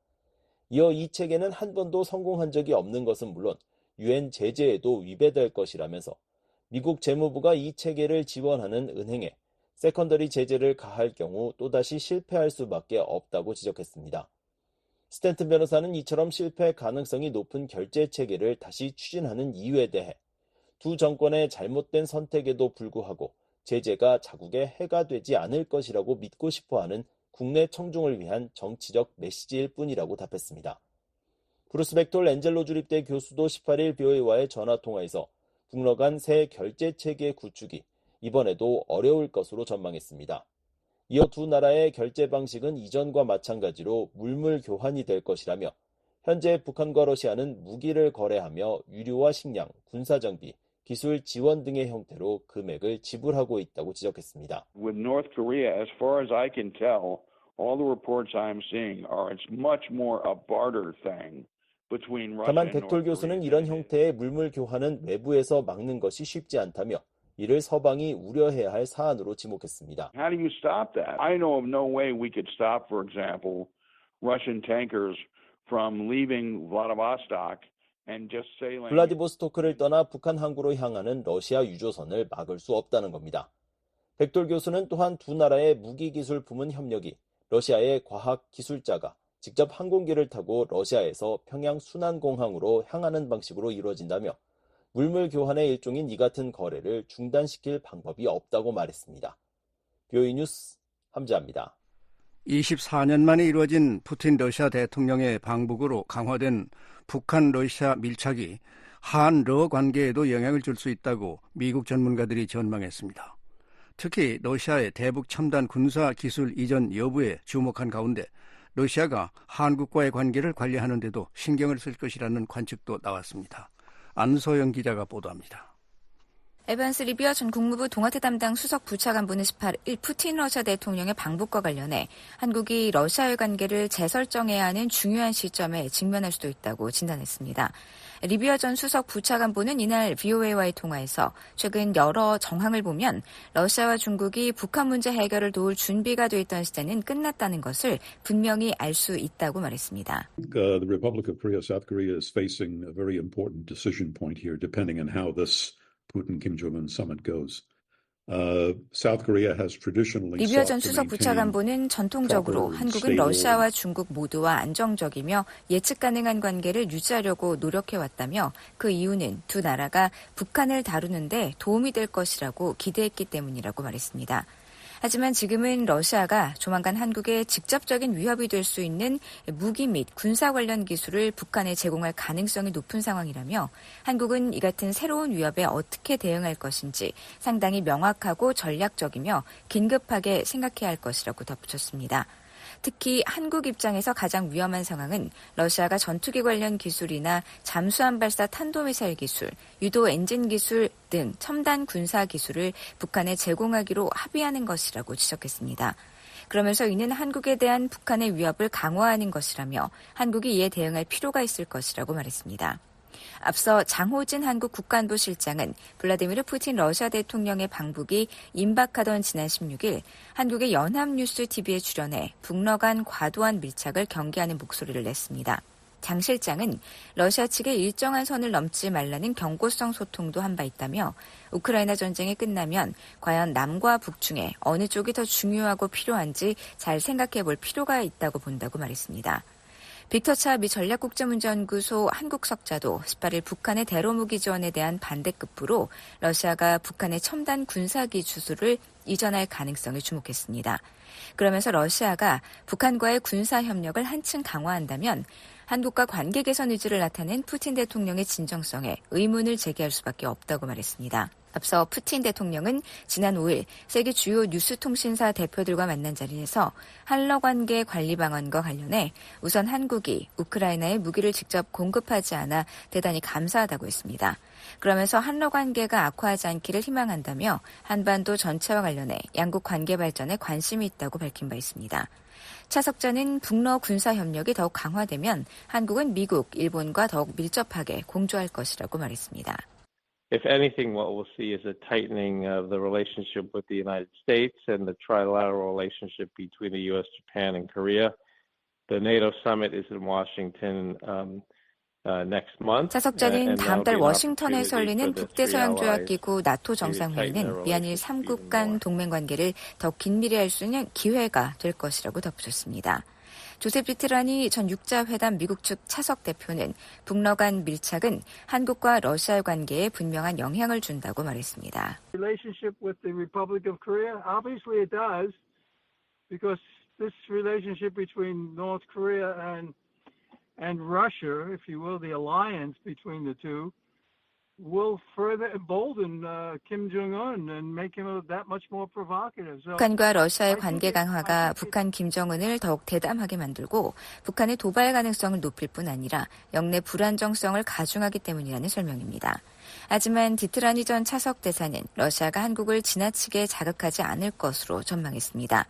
이어 이 체계는 한 번도 성공한 적이 없는 것은 물론 유엔 제재에도 위배될 것이라면서 미국 재무부가 이 체계를 지원하는 은행에 세컨더리 제재를 가할 경우 또다시 실패할 수밖에 없다고 지적했습니다. 스탠튼 변호사는 이처럼 실패 가능성이 높은 결제 체계를 다시 추진하는 이유에 대해 두 정권의 잘못된 선택에도 불구하고 제재가 자국에 해가 되지 않을 것이라고 믿고 싶어하는 국내 청중을 위한 정치적 메시지일 뿐이라고 답했습니다. 브루스 백톨 엔젤로 주립대 교수도 18일 BOA와의 전화통화에서 북러 간 새 결제체계 구축이 이번에도 어려울 것으로 전망했습니다. 이어 두 나라의 결제 방식은 이전과 마찬가지로 물물 교환이 될 것이라며 현재 북한과 러시아는 무기를 거래하며 유류와 식량, 군사정비, 기술 지원 등의 형태로 금액을 지불하고 있다고 지적했습니다. With North Korea, as far as I can tell, all the reports I'm seeing are it's much more a barter thing between Russia 다만 and North 백톨 교수는 이런 형태의 물물 교환은 외부에서 막는 것이 쉽지 않다며 이를 서방이 우려해야 할 사안으로 지목했습니다. How do you stop that? I know of no way we could stop, for example, Russian tankers from leaving Vladivostok and just sailing. 블라디보스토크를 떠나 북한 항구로 향하는 러시아 유조선을 막을 수 없다는 겁니다. 백돌 교수는 또한 두 나라의 무기기술 부문 협력이 러시아의 과학 기술자가 직접 항공기를 타고 러시아에서 평양 순환공항으로 향하는 방식으로 이루어진다며 물물 교환의 일종인 이 같은 거래를 중단시킬 방법이 없다고 말했습니다. BOE 뉴스 함지아입니다. 24년 만에 이루어진 푸틴 러시아 대통령의 방북으로 강화된 북한 러시아 밀착이 한러 관계에도 영향을 줄 수 있다고 미국 전문가들이 전망했습니다. 특히 러시아의 대북 첨단 군사 기술 이전 여부에 주목한 가운데 러시아가 한국과의 관계를 관리하는 데도 신경을 쓸 것이라는 관측도 나왔습니다. 안소영 기자가 보도합니다. 에반스 리비아 전 국무부 동아태 담당 수석 부차관보는 18일 푸틴 러시아 대통령의 방북과 관련해 한국이 러시아의 관계를 재설정해야 하는 중요한 시점에 직면할 수도 있다고 진단했습니다. 리비아 전 수석 부차관보는 이날 BOA와의 통화에서 최근 여러 정황을 보면 러시아와 중국이 북한 문제 해결을 도울 준비가 돼 있던 시대는 끝났다는 것을 분명히 알 수 있다고 말했습니다. The Republic of Korea, South Korea is facing a very important decision point here, depending on how this Putin-Kim Jong-un summit goes. 리비아 전 수석 부차관보는 전통적으로 한국은 러시아와 중국 모두와 안정적이며 예측 가능한 관계를 유지하려고 노력해왔다며 그 이유는 두 나라가 북한을 다루는데 도움이 될 것이라고 기대했기 때문이라고 말했습니다. 하지만 지금은 러시아가 조만간 한국에 직접적인 위협이 될 수 있는 무기 및 군사 관련 기술을 북한에 제공할 가능성이 높은 상황이라며 한국은 이 같은 새로운 위협에 어떻게 대응할 것인지 상당히 명확하고 전략적이며 긴급하게 생각해야 할 것이라고 덧붙였습니다. 특히 한국 입장에서 가장 위험한 상황은 러시아가 전투기 관련 기술이나 잠수함 발사 탄도미사일 기술, 유도 엔진 기술 등 첨단 군사 기술을 북한에 제공하기로 합의하는 것이라고 지적했습니다. 그러면서 이는 한국에 대한 북한의 위협을 강화하는 것이라며 한국이 이에 대응할 필요가 있을 것이라고 말했습니다. 앞서 장호진 한국 국간부 실장은 블라디미르 푸틴 러시아 대통령의 방북이 임박하던 지난 16일 한국의 연합뉴스 TV에 출연해 북러 간 과도한 밀착을 경계하는 목소리를 냈습니다. 장 실장은 러시아 측에 일정한 선을 넘지 말라는 경고성 소통도 한 바 있다며 우크라이나 전쟁이 끝나면 과연 남과 북 중에 어느 쪽이 더 중요하고 필요한지 잘 생각해 볼 필요가 있다고 본다고 말했습니다. 빅터 차 미 전략국제문제연구소 한국 석자도 18일 북한의 대로무기 지원에 대한 반대급부로 러시아가 북한의 첨단 군사기 주술을 이전할 가능성에 주목했습니다. 그러면서 러시아가 북한과의 군사협력을 한층 강화한다면 한국과 관계 개선 의지를 나타낸 푸틴 대통령의 진정성에 의문을 제기할 수밖에 없다고 말했습니다. 앞서 푸틴 대통령은 지난 5일 세계 주요 뉴스통신사 대표들과 만난 자리에서 한러 관계 관리 방안과 관련해 우선 한국이 우크라이나에 무기를 직접 공급하지 않아 대단히 감사하다고 했습니다. 그러면서 한러 관계가 악화하지 않기를 희망한다며 한반도 전체와 관련해 양국 관계 발전에 관심이 있다고 밝힌 바 있습니다. 차 석자는 북러 군사협력이 더욱 강화되면 한국은 미국, 일본과 더욱 밀접하게 공조할 것이라고 말했습니다. If anything, what we'll see is a tightening of the relationship with the United States and the trilateral relationship between the U.S., Japan, and Korea. The NATO summit is in Washington next month. 차 석자는 다음 달 워싱턴에서 열리는 북대서양조약기구 나토 정상회의는 미한일 3국 간 동맹관계를 더 긴밀히 할 수 있는 기회가 될 것이라고 덧붙였습니다. 조셉 비트라니 전 육자회담 미국 측 차석 대표는 북러 간 밀착은 한국과 러시아의 관계에 분명한 영향을 준다고 말했습니다. Relationship with the Republic of Korea, obviously it does, because this relationship between North Korea and Russia, if you will, the alliance between the two, will further embolden Kim Jong-un and make him that much more provocative. 북한과 러시아의 관계 강화가 북한 김정은을 더욱 대담하게 만들고 북한의 도발 가능성을 높일 뿐 아니라 영내 불안정성을 가중하기 때문이라는 설명입니다. 하지만 디트라니 전 차석 대사는 러시아가 한국을 지나치게 자극하지 않을 것으로 전망했습니다.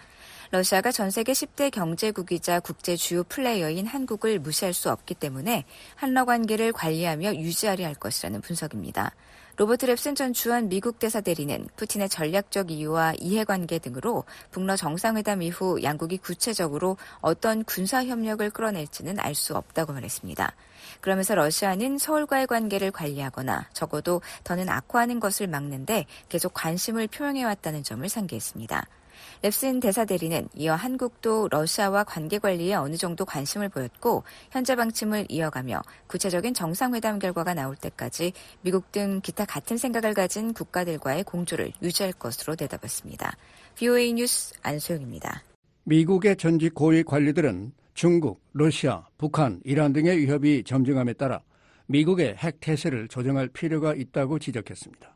러시아가 전 세계 10대 경제국이자 국제 주요 플레이어인 한국을 무시할 수 없기 때문에 한러 관계를 관리하며 유지하려 할 것이라는 분석입니다. 로버트 랩슨 전 주한 미국 대사 대리는 푸틴의 전략적 이유와 이해관계 등으로 북러 정상회담 이후 양국이 구체적으로 어떤 군사협력을 끌어낼지는 알 수 없다고 말했습니다. 그러면서 러시아는 서울과의 관계를 관리하거나 적어도 더는 악화하는 것을 막는데 계속 관심을 표명해왔다는 점을 상기했습니다. 랩슨 대사 대리는 이어 한국도 러시아와 관계 관리에 어느 정도 관심을 보였고 현재 방침을 이어가며 구체적인 정상회담 결과가 나올 때까지 미국 등 기타 같은 생각을 가진 국가들과의 공조를 유지할 것으로 내다봤습니다. VOA 뉴스 안소영입니다. 미국의 전직 고위 관리들은 중국, 러시아, 북한, 이란 등의 위협이 점증함에 따라 미국의 핵 태세를 조정할 필요가 있다고 지적했습니다.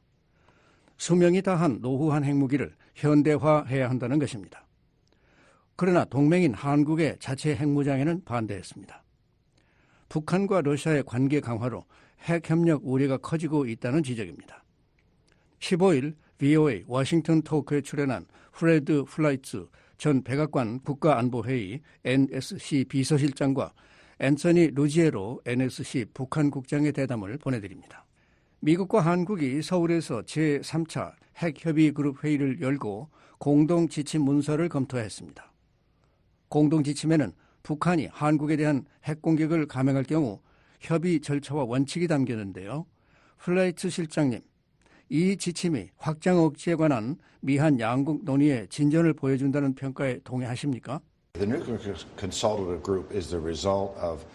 수명이 다한 노후한 핵무기를 현대화해야 한다는 것입니다. 그러나 동맹인 한국의 자체 핵무장에는 반대했습니다. 북한과 러시아의 관계 강화로 핵협력 우려가 커지고 있다는 지적입니다. 15일 VOA 워싱턴 토크에 출연한 프레드 플라이츠 전 백악관 국가안보회의 NSC 비서실장과 앤서니 루지에로 NSC 북한국장의 대담을 보내드립니다. 미국과 한국이 서울에서 제3차 핵협의그룹 회의를 열고 공동지침 문서를 검토했습니다. 공동지침에는 북한이 한국에 대한 핵공격을 감행할 경우 협의 절차와 원칙이 담겼는데요. 플라이츠 실장님, 이 지침이 확장 억지에 관한 미한 양국 논의의 진전을 보여준다는 평가에 동의하십니까? The Nuclear Consultative Group is the result of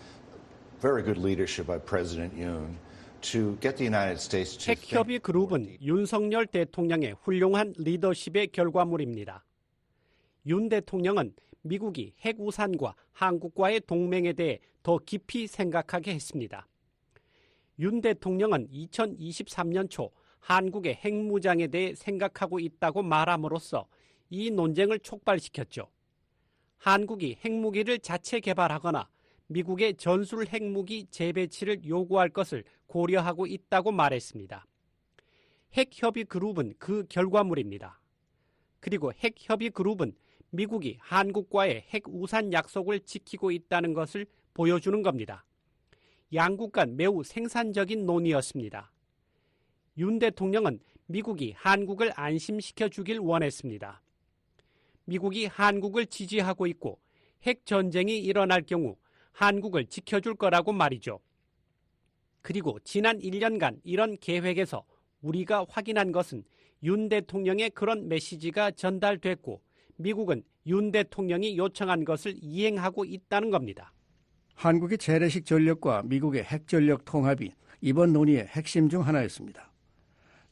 very good leadership by President Yoon. 핵협의 그룹은 윤석열 대통령의 훌륭한 리더십의 결과물입니다. 윤 대통령은 미국이 핵우산과 한국과의 동맹에 대해 더 깊이 생각하게 했습니다. 윤 대통령은 2023년 초 한국의 핵무장에 대해 생각하고 있다고 말함으로써 이 논쟁을 촉발시켰죠. 한국이 핵무기를 자체 개발하거나 미국의 전술 핵무기 재배치를 요구할 것을 고려하고 있다고 말했습니다. 핵협의 그룹은 그 결과물입니다. 그리고 핵협의 그룹은 미국이 한국과의 핵우산 약속을 지키고 있다는 것을 보여주는 겁니다. 양국 간 매우 생산적인 논의였습니다. 윤 대통령은 미국이 한국을 안심시켜 주길 원했습니다. 미국이 한국을 지지하고 있고 핵 전쟁이 일어날 경우 한국을 지켜줄 거라고 말이죠. 그리고 지난 1년간 이런 계획에서 우리가 확인한 것은 윤 대통령의 그런 메시지가 전달됐고 미국은 윤 대통령이 요청한 것을 이행하고 있다는 겁니다. 한국의 재래식 전력과 미국의 핵전력 통합이 이번 논의의 핵심 중 하나였습니다.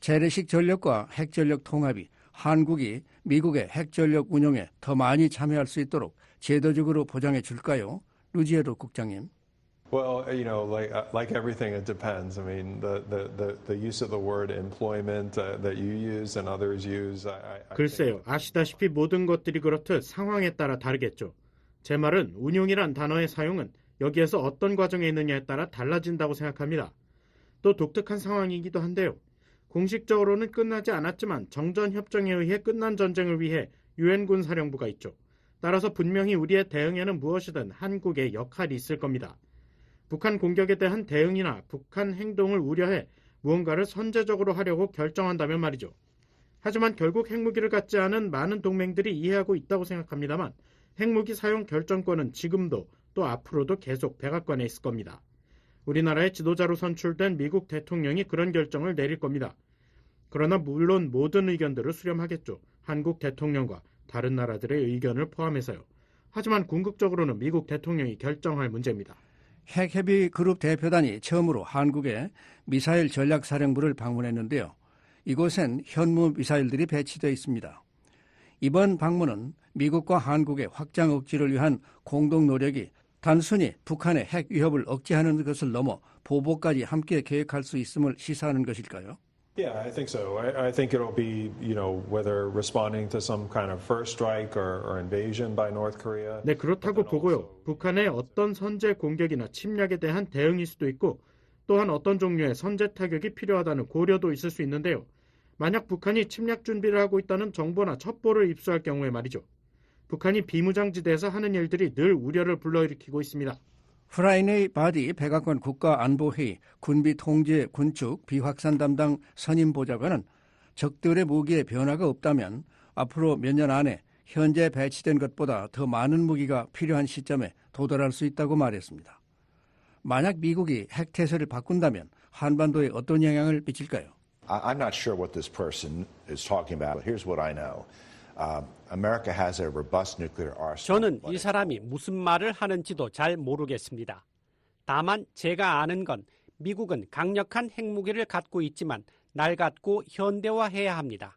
재래식 전력과 핵전력 통합이 한국이 미국의 핵전력 운용에 더 많이 참여할 수 있도록 제도적으로 보장해 줄까요? 루지에로 국장님. Well, like everything, it depends. I mean, the use of the word employment that you use and others use. 글쎄요, 아시다시피 모든 것들이 그렇듯 상황에 따라 다르겠죠. 제 말은 운용이란 단어의 사용은 여기에서 어떤 과정에 있느냐에 따라 달라진다고 생각합니다. 또 독특한 상황이기도 한데요. 공식적으로는 끝나지 않았지만 정전협정에 의해 끝난 전쟁을 위해 유엔군 사령부가 있죠. 따라서 분명히 우리의 대응에는 무엇이든 한국의 역할이 있을 겁니다. 북한 공격에 대한 대응이나 북한 행동을 우려해 무언가를 선제적으로 하려고 결정한다면 말이죠. 하지만 결국 핵무기를 갖지 않은 많은 동맹들이 이해하고 있다고 생각합니다만 핵무기 사용 결정권은 지금도 또 앞으로도 계속 백악관에 있을 겁니다. 우리나라의 지도자로 선출된 미국 대통령이 그런 결정을 내릴 겁니다. 그러나 물론 모든 의견들을 수렴하겠죠. 한국 대통령과 다른 나라들의 의견을 포함해서요. 하지만 궁극적으로는 미국 대통령이 결정할 문제입니다. 핵협의 그룹 대표단이 처음으로 한국의 미사일 전략사령부를 방문했는데요. 이곳엔 현무 미사일들이 배치되어 있습니다. 이번 방문은 미국과 한국의 확장 억지를 위한 공동 노력이 단순히 북한의 핵 위협을 억제하는 것을 넘어 보복까지 함께 계획할 수 있음을 시사하는 것일까요? Yeah, I think so. I think it'll be, whether responding to some kind of first strike or invasion by North Korea. 네, 그렇다고 보고요. 북한의 어떤 선제 공격이나 침략에 대한 대응일 수도 있고 또한 어떤 종류의 선제 타격이 필요하다는 고려도 있을 수 있는데요. 만약 북한이 침략 준비를 하고 있다는 정보나 첩보를 입수할 경우에 말이죠. 북한이 비무장지대에서 하는 일들이 늘 우려를 불러일으키고 있습니다. 프라이네이 바디 백악관 국가안보회의 군비통제 군축 비확산 담당 선임보좌관은 적들의 무기에 변화가 없다면 앞으로 몇 년 안에 현재 배치된 것보다 더 많은 무기가 필요한 시점에 도달할 수 있다고 말했습니다. 만약 미국이 핵태세를 바꾼다면 한반도에 어떤 영향을 미칠까요? I'm not sure what this person is talking about, but here's what I know. America has a robust nuclear arsenal. 저는 이 사람이 무슨 말을 하는지도 잘 모르겠습니다. 다만 제가 아는 건 미국은 강력한 핵무기를 갖고 있지만 낡았고 현대화해야 합니다.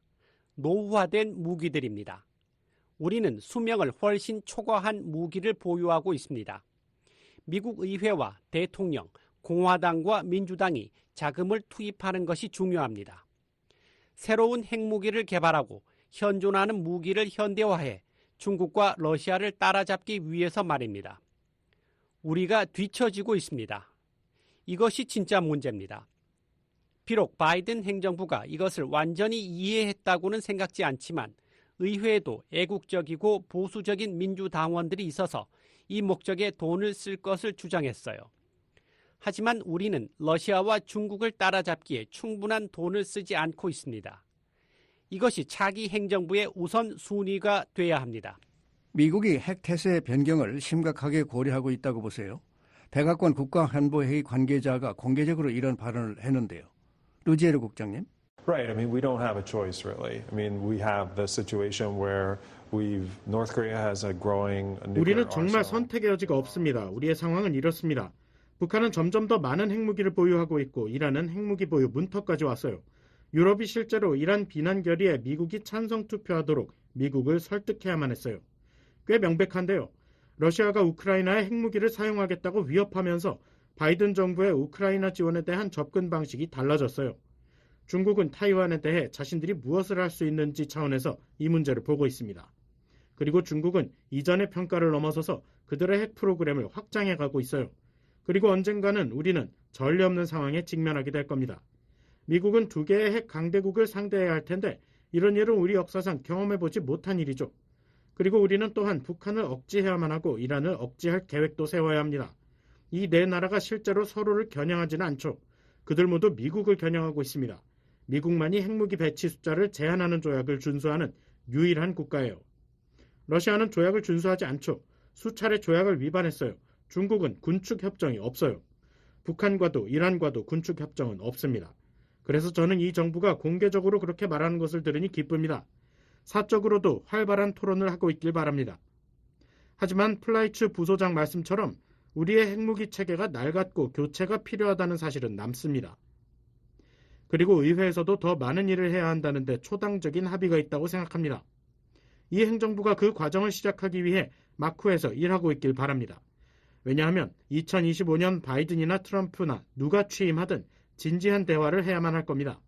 노후화된 무기들입니다. 우리는 수명을 훨씬 초과한 무기를 보유하고 있습니다. 미국 의회와 대통령, 공화당과 민주당이 자금을 투입하는 것이 중요합니다. 새로운 핵무기를 개발하고 현존하는 무기를 현대화해 중국과 러시아를 따라잡기 위해서 말입니다. 우리가 뒤처지고 있습니다. 이것이 진짜 문제입니다. 비록 바이든 행정부가 이것을 완전히 이해했다고는 생각지 않지만 의회에도 애국적이고 보수적인 민주당원들이 있어서 이 목적에 돈을 쓸 것을 주장했어요. 하지만 우리는 러시아와 중국을 따라잡기에 충분한 돈을 쓰지 않고 있습니다. 이것이 차기 행정부의 우선 순위가 돼야 합니다. 미국이 핵태세 변경을 심각하게 고려하고 있다고 보세요. 백악관 국가안보회의 관계자가 공개적으로 이런 발언을 했는데요. 루지에르 국장님. Right. I mean, we don't have a choice, really. I mean, we have the situation where North Korea has a growing nuclear 우리는 정말 arsenal. 선택의 여지가 없습니다. 우리의 상황은 이렇습니다. 북한은 점점 더 많은 핵무기를 보유하고 있고 이란은 핵무기 보유 문턱까지 왔어요. 유럽이 실제로 이란 비난 결의에 미국이 찬성 투표하도록 미국을 설득해야만 했어요. 꽤 명백한데요. 러시아가 우크라이나에 핵무기를 사용하겠다고 위협하면서 바이든 정부의 우크라이나 지원에 대한 접근 방식이 달라졌어요. 중국은 타이완에 대해 자신들이 무엇을 할 수 있는지 차원에서 이 문제를 보고 있습니다. 그리고 중국은 이전의 평가를 넘어서서 그들의 핵 프로그램을 확장해 가고 있어요. 그리고 언젠가는 우리는 전례 없는 상황에 직면하게 될 겁니다. 미국은 두 개의 핵 강대국을 상대해야 할 텐데 이런 일은 우리 역사상 경험해보지 못한 일이죠. 그리고 우리는 또한 북한을 억제해야만 하고 이란을 억제할 계획도 세워야 합니다. 이 네 나라가 실제로 서로를 겨냥하지는 않죠. 그들 모두 미국을 겨냥하고 있습니다. 미국만이 핵무기 배치 숫자를 제한하는 조약을 준수하는 유일한 국가예요. 러시아는 조약을 준수하지 않죠. 수차례 조약을 위반했어요. 중국은 군축 협정이 없어요. 북한과도 이란과도 군축 협정은 없습니다. 그래서 저는 이 정부가 공개적으로 그렇게 말하는 것을 들으니 기쁩니다. 사적으로도 활발한 토론을 하고 있길 바랍니다. 하지만 플라이츠 부소장 말씀처럼 우리의 핵무기 체계가 낡았고 교체가 필요하다는 사실은 남습니다. 그리고 의회에서도 더 많은 일을 해야 한다는데 초당적인 합의가 있다고 생각합니다. 이 행정부가 그 과정을 시작하기 위해 마쿠에서 일하고 있길 바랍니다. 왜냐하면 2025년 바이든이나 트럼프나 누가 취임하든 진지한 대화를 해야만 할 겁니다.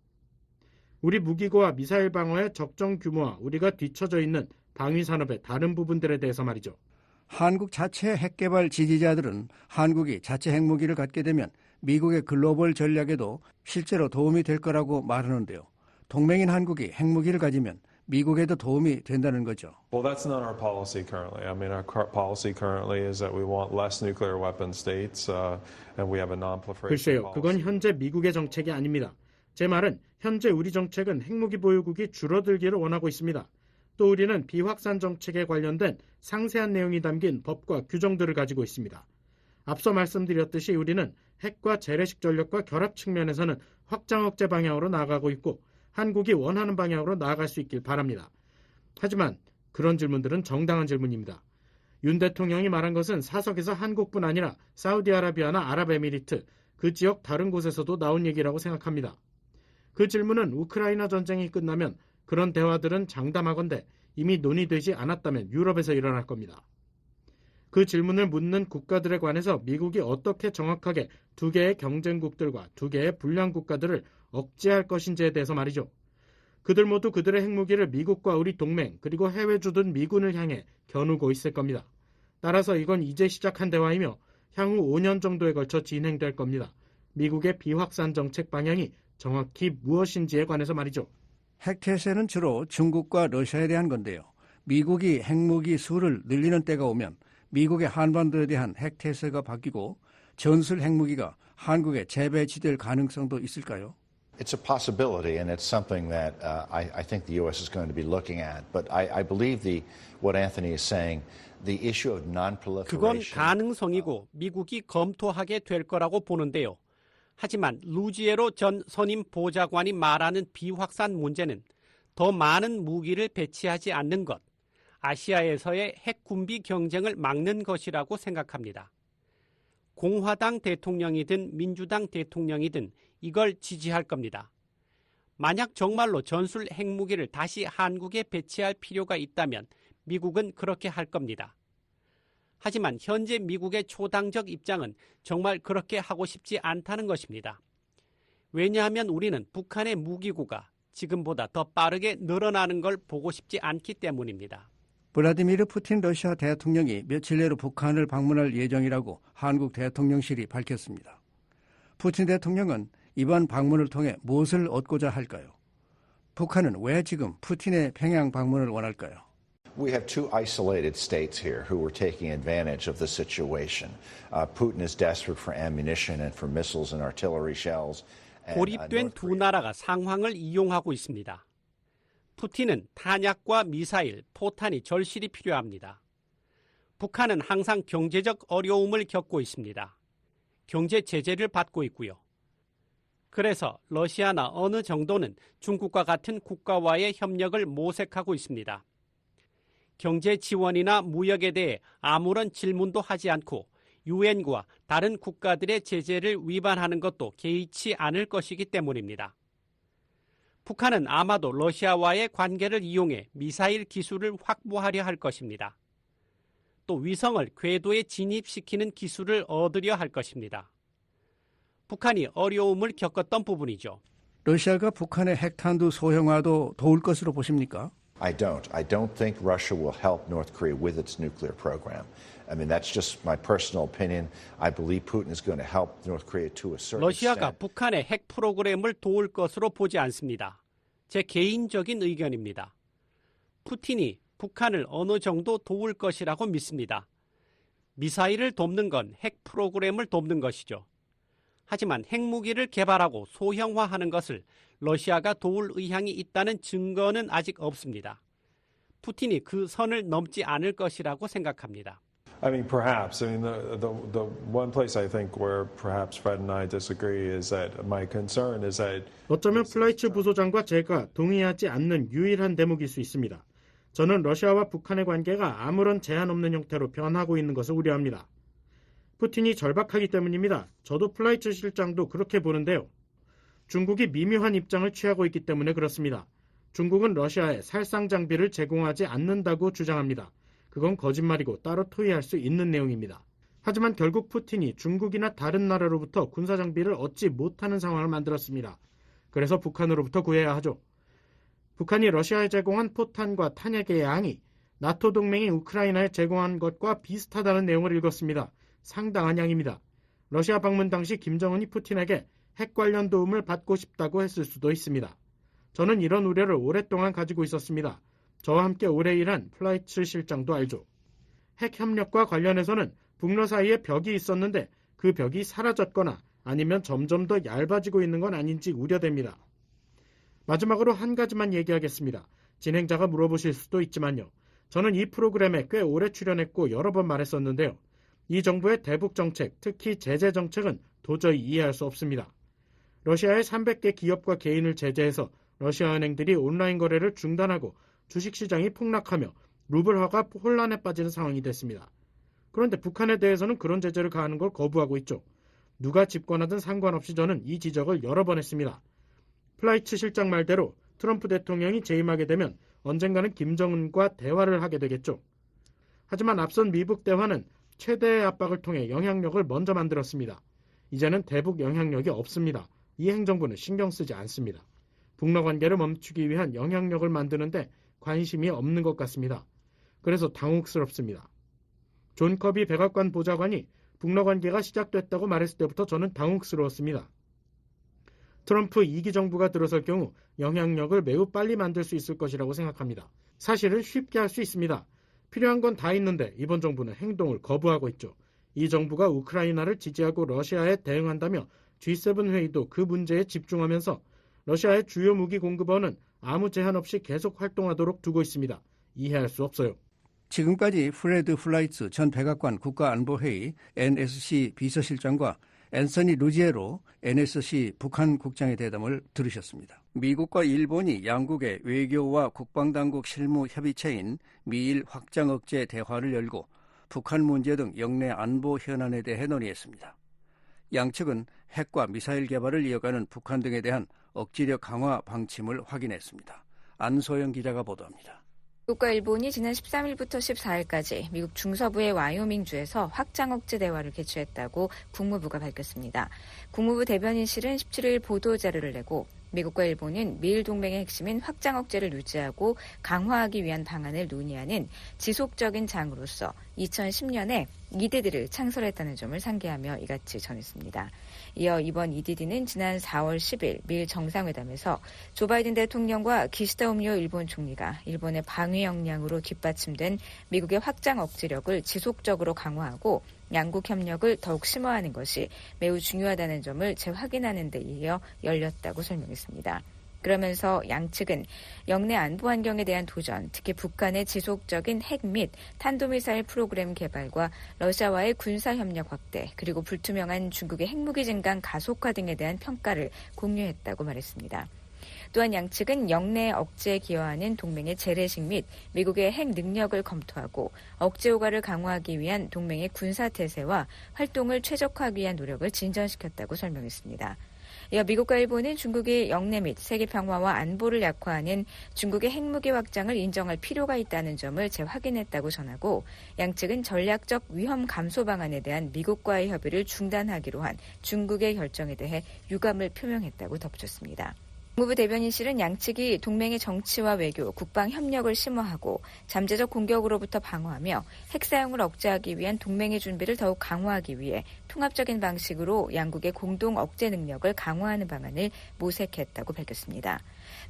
우리 무기고와 미사일 방어의 적정 규모와 우리가 뒤처져 있는 방위 산업의 다른 부분들에 대해서 말이죠. 한국 자체 핵개발 지지자들은 한국이 자체 핵무기를 갖게 되면 미국의 글로벌 전략에도 실제로 도움이 될 거라고 말하는데요. 동맹인 한국이 핵무기를 가지면 미국에도 도움이 된다는 거죠. Well, that's not our policy currently. I mean, our policy currently is that we want less nuclear weapon states, and we have a non-proliferation 글쎄요, policy. 그건 현재 미국의 정책이 아닙니다. 제 말은 현재 우리 정책은 핵무기 보유국이 줄어들기를 원하고 있습니다. 또 우리는 비확산 정책에 관련된 상세한 내용이 담긴 법과 규정들을 가지고 있습니다. 앞서 말씀드렸듯이 우리는 핵과 재래식 전력과 결합 측면에서는 확장 억제 방향으로 나아가고 있고 한국이 원하는 방향으로 나아갈 수 있길 바랍니다. 하지만 그런 질문들은 정당한 질문입니다. 윤 대통령이 말한 것은 사석에서 한국뿐 아니라 사우디아라비아나 아랍에미리트, 그 지역 다른 곳에서도 나온 얘기라고 생각합니다. 그 질문은 우크라이나 전쟁이 끝나면 그런 대화들은 장담하건대 이미 논의되지 않았다면 유럽에서 일어날 겁니다. 그 질문을 묻는 국가들에 관해서 미국이 어떻게 정확하게 두 개의 경쟁국들과 두 개의 불량 국가들을 억제할 것인지에 대해서 말이죠. 그들 모두 그들의 핵무기를 미국과 우리 동맹 그리고 해외 주둔 미군을 향해 겨누고 있을 겁니다. 따라서 이건 이제 시작한 대화이며 향후 5년 정도에 걸쳐 진행될 겁니다. 미국의 비확산 정책 방향이 정확히 무엇인지에 관해서 말이죠. 핵태세는 주로 중국과 러시아에 대한 건데요. 미국이 핵무기 수를 늘리는 때가 오면 미국의 한반도에 대한 핵태세가 바뀌고 전술 핵무기가 한국에 재배치될 가능성도 있을까요? It's a possibility, and it's something that I think the U.S. is going to be looking at. But I believe what Anthony is saying, the issue of 그건 non-proliferation. 가능성이고 미국이 검토하게 될 거라고 보는데요. 하지만 루지에로 전 선임 보좌관이 말하는 비확산 문제는 더 많은 무기를 배치하지 않는 것, 아시아에서의 핵 군비 경쟁을 막는 것이라고 생각합니다. 공화당 대통령이든 민주당 대통령이든 이걸 지지할 겁니다. 만약 정말로 전술 핵무기를 다시 한국에 배치할 필요가 있다면 미국은 그렇게 할 겁니다. 하지만 현재 미국의 초당적 입장은 정말 그렇게 하고 싶지 않다는 것입니다. 왜냐하면 우리는 북한의 무기고가 지금보다 더 빠르게 늘어나는 걸 보고 싶지 않기 때문입니다. 블라디미르 푸틴 러시아 대통령이 며칠 내로 북한을 방문할 예정이라고 한국 대통령실이 밝혔습니다. 푸틴 대통령은 이번 방문을 통해 무엇을 얻고자 할까요? 북한은 왜 지금 푸틴의 평양 방문을 원할까요? We have two isolated states here who are taking advantage of the situation. Putin is desperate for ammunition and for missiles and artillery shells. 고립된 두 나라가 상황을 이용하고 있습니다. 푸틴은 탄약과 미사일, 포탄이 절실히 필요합니다. 북한은 항상 경제적 어려움을 겪고 있습니다. 경제 제재를 받고 있고요. 그래서 러시아나 어느 정도는 중국과 같은 국가와의 협력을 모색하고 있습니다. 경제 지원이나 무역에 대해 아무런 질문도 하지 않고 유엔과 다른 국가들의 제재를 위반하는 것도 개의치 않을 것이기 때문입니다. 북한은 아마도 러시아와의 관계를 이용해 미사일 기술을 확보하려 할 것입니다. 또 위성을 궤도에 진입시키는 기술을 얻으려 할 것입니다. 북한이 어려움을 겪었던 부분이죠. 러시아가 북한의 핵탄두 소형화도 도울 것으로 보십니까? I don't think Russia will help North Korea with its nuclear program. I mean, that's just my personal opinion. I believe Putin is going to help North Korea to a certain 러시아가 extent. 북한의 핵 프로그램을 도울 것으로 보지 않습니다. 제 개인적인 의견입니다. 푸틴이 북한을 어느 정도 도울 것이라고 믿습니다. 미사일을 돕는 건 핵 프로그램을 돕는 것이죠. 하지만 핵무기를 개발하고 소형화하는 것을 러시아가 도울 의향이 있다는 증거는 아직 없습니다. 푸틴이 그 선을 넘지 않을 것이라고 생각합니다. I mean, perhaps. I mean, the one place I think where perhaps Fred and I disagree is that my concern is that 어쩌면 플라이츠 부소장과 제가 동의하지 않는 유일한 대목일 수 있습니다. 저는 러시아와 북한의 관계가 아무런 제한 없는 형태로 변하고 있는 것을 우려합니다. 푸틴이 절박하기 때문입니다. 저도 플라이츠 실장도 그렇게 보는데요. 중국이 미묘한 입장을 취하고 있기 때문에 그렇습니다. 중국은 러시아에 살상 장비를 제공하지 않는다고 주장합니다. 그건 거짓말이고 따로 토의할 수 있는 내용입니다. 하지만 결국 푸틴이 중국이나 다른 나라로부터 군사 장비를 얻지 못하는 상황을 만들었습니다. 그래서 북한으로부터 구해야 하죠. 북한이 러시아에 제공한 포탄과 탄약의 양이 나토 동맹이 우크라이나에 제공한 것과 비슷하다는 내용을 읽었습니다. 상당한 양입니다. 러시아 방문 당시 김정은이 푸틴에게 핵 관련 도움을 받고 싶다고 했을 수도 있습니다. 저는 이런 우려를 오랫동안 가지고 있었습니다. 저와 함께 오래 일한 플라이츠 실장도 알죠. 핵 협력과 관련해서는 북러 사이에 벽이 있었는데 그 벽이 사라졌거나 아니면 점점 더 얇아지고 있는 건 아닌지 우려됩니다. 마지막으로 한 가지만 얘기하겠습니다. 진행자가 물어보실 수도 있지만요. 저는 이 프로그램에 꽤 오래 출연했고 여러 번 말했었는데요. 이 정부의 대북 정책, 특히 제재 정책은 도저히 이해할 수 없습니다. 러시아의 300개 기업과 개인을 제재해서 러시아 은행들이 온라인 거래를 중단하고 주식시장이 폭락하며 루블화가 혼란에 빠지는 상황이 됐습니다. 그런데 북한에 대해서는 그런 제재를 가하는 걸 거부하고 있죠. 누가 집권하든 상관없이 저는 이 지적을 여러 번 했습니다. 플라이츠 실장 말대로 트럼프 대통령이 재임하게 되면 언젠가는 김정은과 대화를 하게 되겠죠. 하지만 앞선 미북 대화는 최대의 압박을 통해 영향력을 먼저 만들었습니다. 이제는 대북 영향력이 없습니다. 이 행정부는 신경 쓰지 않습니다. 북러 관계를 멈추기 위한 영향력을 만드는데 관심이 없는 것 같습니다. 그래서 당혹스럽습니다. 존 커비 백악관 보좌관이 북러 관계가 시작됐다고 말했을 때부터 저는 당혹스러웠습니다. 트럼프 2기 정부가 들어설 경우 영향력을 매우 빨리 만들 수 있을 것이라고 생각합니다. 사실은 쉽게 할 수 있습니다. 필요한 건 다 있는데 이번 정부는 행동을 거부하고 있죠. 이 정부가 우크라이나를 지지하고 러시아에 대응한다며 G7 회의도 그 문제에 집중하면서 러시아의 주요 무기 공급원은 아무 제한 없이 계속 활동하도록 두고 있습니다. 이해할 수 없어요. 지금까지 프레드 플라이츠 전 백악관 국가안보회의 NSC 비서실장과 앤서니 루지에로 NSC 북한 국장의 대담을 들으셨습니다. 미국과 일본이 양국의 외교와 국방당국 실무 협의체인 미일 확장 억제 대화를 열고 북한 문제 등 영내 안보 현안에 대해 논의했습니다. 양측은 핵과 미사일 개발을 이어가는 북한 등에 대한 억지력 강화 방침을 확인했습니다. 안소영 기자가 보도합니다. 미국과 일본이 지난 13일부터 14일까지 미국 중서부의 와이오밍주에서 확장 억제 대화를 개최했다고 국무부가 밝혔습니다. 국무부 대변인실은 17일 보도자료를 내고 미국과 일본은 미일 동맹의 핵심인 확장 억제를 유지하고 강화하기 위한 방안을 논의하는 지속적인 장으로서 2010년에 EDD를 창설했다는 점을 상기하며 이같이 전했습니다. 이어 이번 EDD는 지난 4월 10일 미일 정상회담에서 조 바이든 대통령과 기시다 우미오 일본 총리가 일본의 방위 역량으로 뒷받침된 미국의 확장 억제력을 지속적으로 강화하고 양국 협력을 더욱 심화하는 것이 매우 중요하다는 점을 재확인하는 데 이어 열렸다고 설명했습니다. 그러면서 양측은 영내 안보 환경에 대한 도전, 특히 북한의 지속적인 핵 및 탄도미사일 프로그램 개발과 러시아와의 군사협력 확대, 그리고 불투명한 중국의 핵무기 증강 가속화 등에 대한 평가를 공유했다고 말했습니다. 또한 양측은 영내 억제에 기여하는 동맹의 재래식 및 미국의 핵 능력을 검토하고 억제 효과를 강화하기 위한 동맹의 군사태세와 활동을 최적화하기 위한 노력을 진전시켰다고 설명했습니다. 이어 미국과 일본은 중국이 영내 및 세계 평화와 안보를 약화하는 중국의 핵무기 확장을 인정할 필요가 있다는 점을 재확인했다고 전하고 양측은 전략적 위험 감소 방안에 대한 미국과의 협의를 중단하기로 한 중국의 결정에 대해 유감을 표명했다고 덧붙였습니다. 국무부 대변인실은 양측이 동맹의 정치와 외교, 국방 협력을 심화하고 잠재적 공격으로부터 방어하며 핵 사용을 억제하기 위한 동맹의 준비를 더욱 강화하기 위해 통합적인 방식으로 양국의 공동 억제 능력을 강화하는 방안을 모색했다고 밝혔습니다.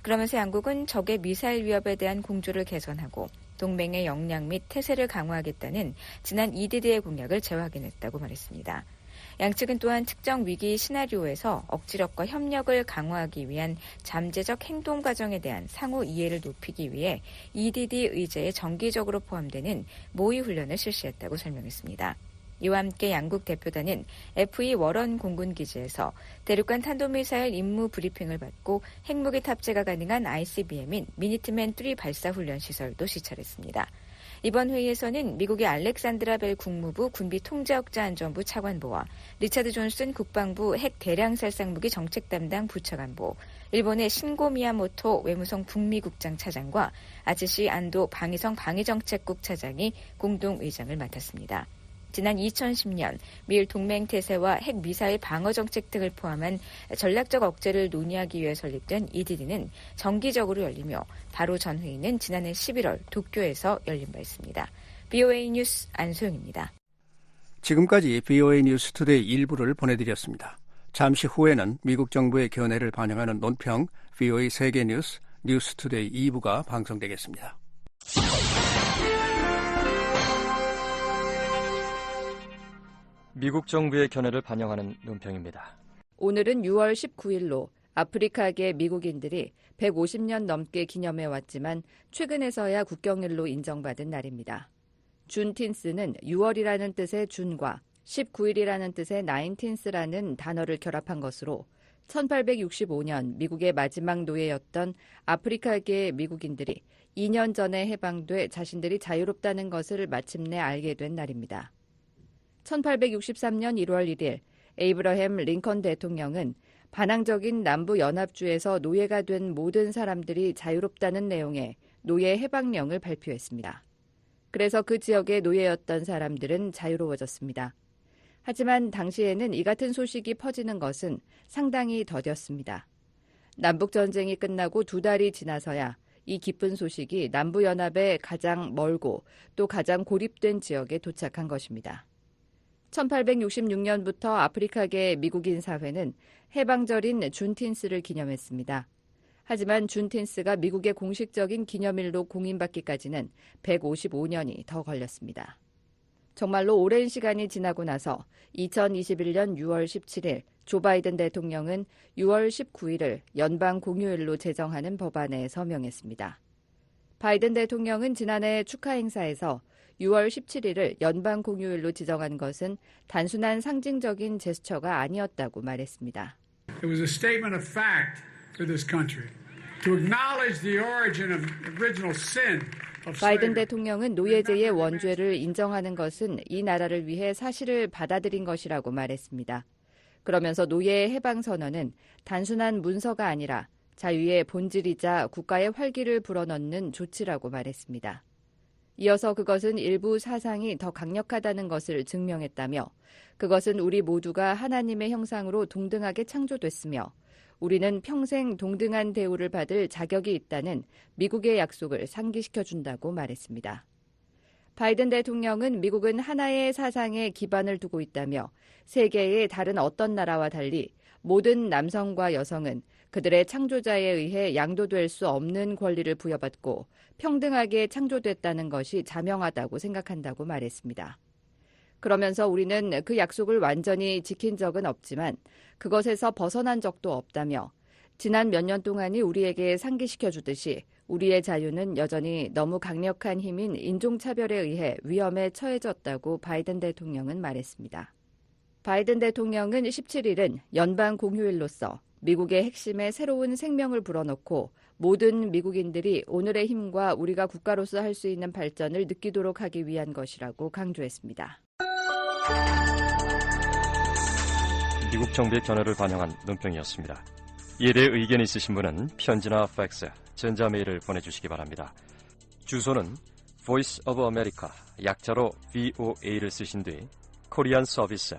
그러면서 양국은 적의 미사일 위협에 대한 공조를 개선하고 동맹의 역량 및 태세를 강화하겠다는 지난 EDD의 공약을 재확인했다고 말했습니다. 양측은 또한 특정 위기 시나리오에서 억지력과 협력을 강화하기 위한 잠재적 행동 과정에 대한 상호 이해를 높이기 위해 EDD 의제에 정기적으로 포함되는 모의 훈련을 실시했다고 설명했습니다. 이와 함께 양국 대표단은 F2 워런 공군기지에서 대륙간 탄도미사일 임무 브리핑을 받고 핵무기 탑재가 가능한 ICBM인 미니트맨 3 발사 훈련 시설도 시찰했습니다. 이번 회의에서는 미국의 알렉산드라 벨 국무부 군비통제억제안전부 차관보와 리차드 존슨 국방부 핵 대량살상무기 정책 담당 부차관보, 일본의 신고 미야모토 외무성 북미국장 차장과 아츠시 안도 방위성 방위정책국 차장이 공동의장을 맡았습니다. 지난 2010년 미일 동맹 태세와 핵미사일 방어 정책 등을 포함한 전략적 억제를 논의하기 위해 설립된 EDD는 정기적으로 열리며 바로 전 회의는 지난해 11월 도쿄에서 열린 바 있습니다. BOA 뉴스 안소영입니다. 지금까지 BOA 뉴스 투데이 일부를 보내드렸습니다. 잠시 후에는 미국 정부의 견해를 반영하는 논평 BOA 세계 뉴스 뉴스 투데이 2부가 방송되겠습니다. 미국 정부의 견해를 반영하는 논평입니다. 오늘은 6월 19일로 아프리카계 미국인들이 150년 넘게 기념해왔지만 최근에서야 국경일로 인정받은 날입니다. 준틴스는 6월이라는 뜻의 준과 19일이라는 뜻의 나인틴스라는 단어를 결합한 것으로 1865년 미국의 마지막 노예였던 아프리카계 미국인들이 2년 전에 해방돼 자신들이 자유롭다는 것을 마침내 알게 된 날입니다. 1863년 1월 1일 에이브러햄 링컨 대통령은 반항적인 남부연합주에서 노예가 된 모든 사람들이 자유롭다는 내용의 노예 해방령을 발표했습니다. 그래서 그 지역의 노예였던 사람들은 자유로워졌습니다. 하지만 당시에는 이 같은 소식이 퍼지는 것은 상당히 더뎠습니다. 남북전쟁이 끝나고 2달이 지나서야 이 기쁜 소식이 남부연합의 가장 멀고 또 가장 고립된 지역에 도착한 것입니다. 1866년부터 아프리카계 미국인 사회는 해방절인 준틴스를 기념했습니다. 하지만 준틴스가 미국의 공식적인 기념일로 공인받기까지는 155년이 더 걸렸습니다. 정말로 오랜 시간이 지나고 나서 2021년 6월 17일 조 바이든 대통령은 6월 19일을 연방 공휴일로 제정하는 법안에 서명했습니다. 바이든 대통령은 지난해 축하 행사에서 6월 17일을 연방 공휴일로 지정한 것은 단순한 상징적인 제스처가 아니었다고 말했습니다. It was a statement of fact for this country to acknowledge the origin of original sin. 바이든 대통령은 노예제의 원죄를 인정하는 것은 이 나라를 위해 사실을 받아들인 것이라고 말했습니다. 그러면서 노예의 해방 선언은 단순한 문서가 아니라 자유의 본질이자 국가의 활기를 불어넣는 조치라고 말했습니다. 이어서 그것은 일부 사상이 더 강력하다는 것을 증명했다며 그것은 우리 모두가 하나님의 형상으로 동등하게 창조됐으며 우리는 평생 동등한 대우를 받을 자격이 있다는 미국의 약속을 상기시켜준다고 말했습니다. 바이든 대통령은 미국은 하나의 사상에 기반을 두고 있다며 세계의 다른 어떤 나라와 달리 모든 남성과 여성은 그들의 창조자에 의해 양도될 수 없는 권리를 부여받고 평등하게 창조됐다는 것이 자명하다고 생각한다고 말했습니다. 그러면서 우리는 그 약속을 완전히 지킨 적은 없지만 그것에서 벗어난 적도 없다며 지난 몇 년 동안이 우리에게 상기시켜주듯이 우리의 자유는 여전히 너무 강력한 힘인 인종차별에 의해 위험에 처해졌다고 바이든 대통령은 말했습니다. 바이든 대통령은 17일은 연방 공휴일로서 미국의 핵심에 새로운 생명을 불어넣고 모든 미국인들이 오늘의 힘과 우리가 국가로서 할 수 있는 발전을 느끼도록 하기 위한 것이라고 강조했습니다. 미국 정부의 견해를 반영한 논평이었습니다. 이에 대해 의견이 있으신 분은 편지나 팩스, 전자메일을 보내주시기 바랍니다. 주소는 Voice of America, 약자로 VOA를 쓰신 뒤 코리안 서비스,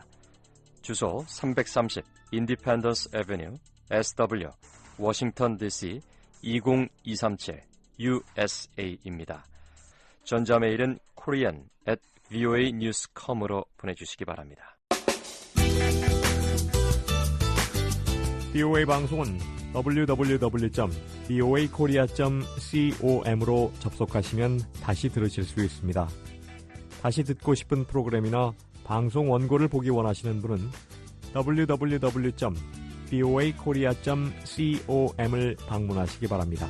주소 330 Independence Avenue, SW, 워싱턴 DC 20237 USA입니다. 전자메일은 korean@voanews.com으로 보내주시기 바랍니다. BOA 방송은 www.voakorea.com으로 접속하시면 다시 들으실 수 있습니다. 다시 듣고 싶은 프로그램이나 방송 원고를 보기 원하시는 분은 www.voakorea.com을 방문하시기 바랍니다.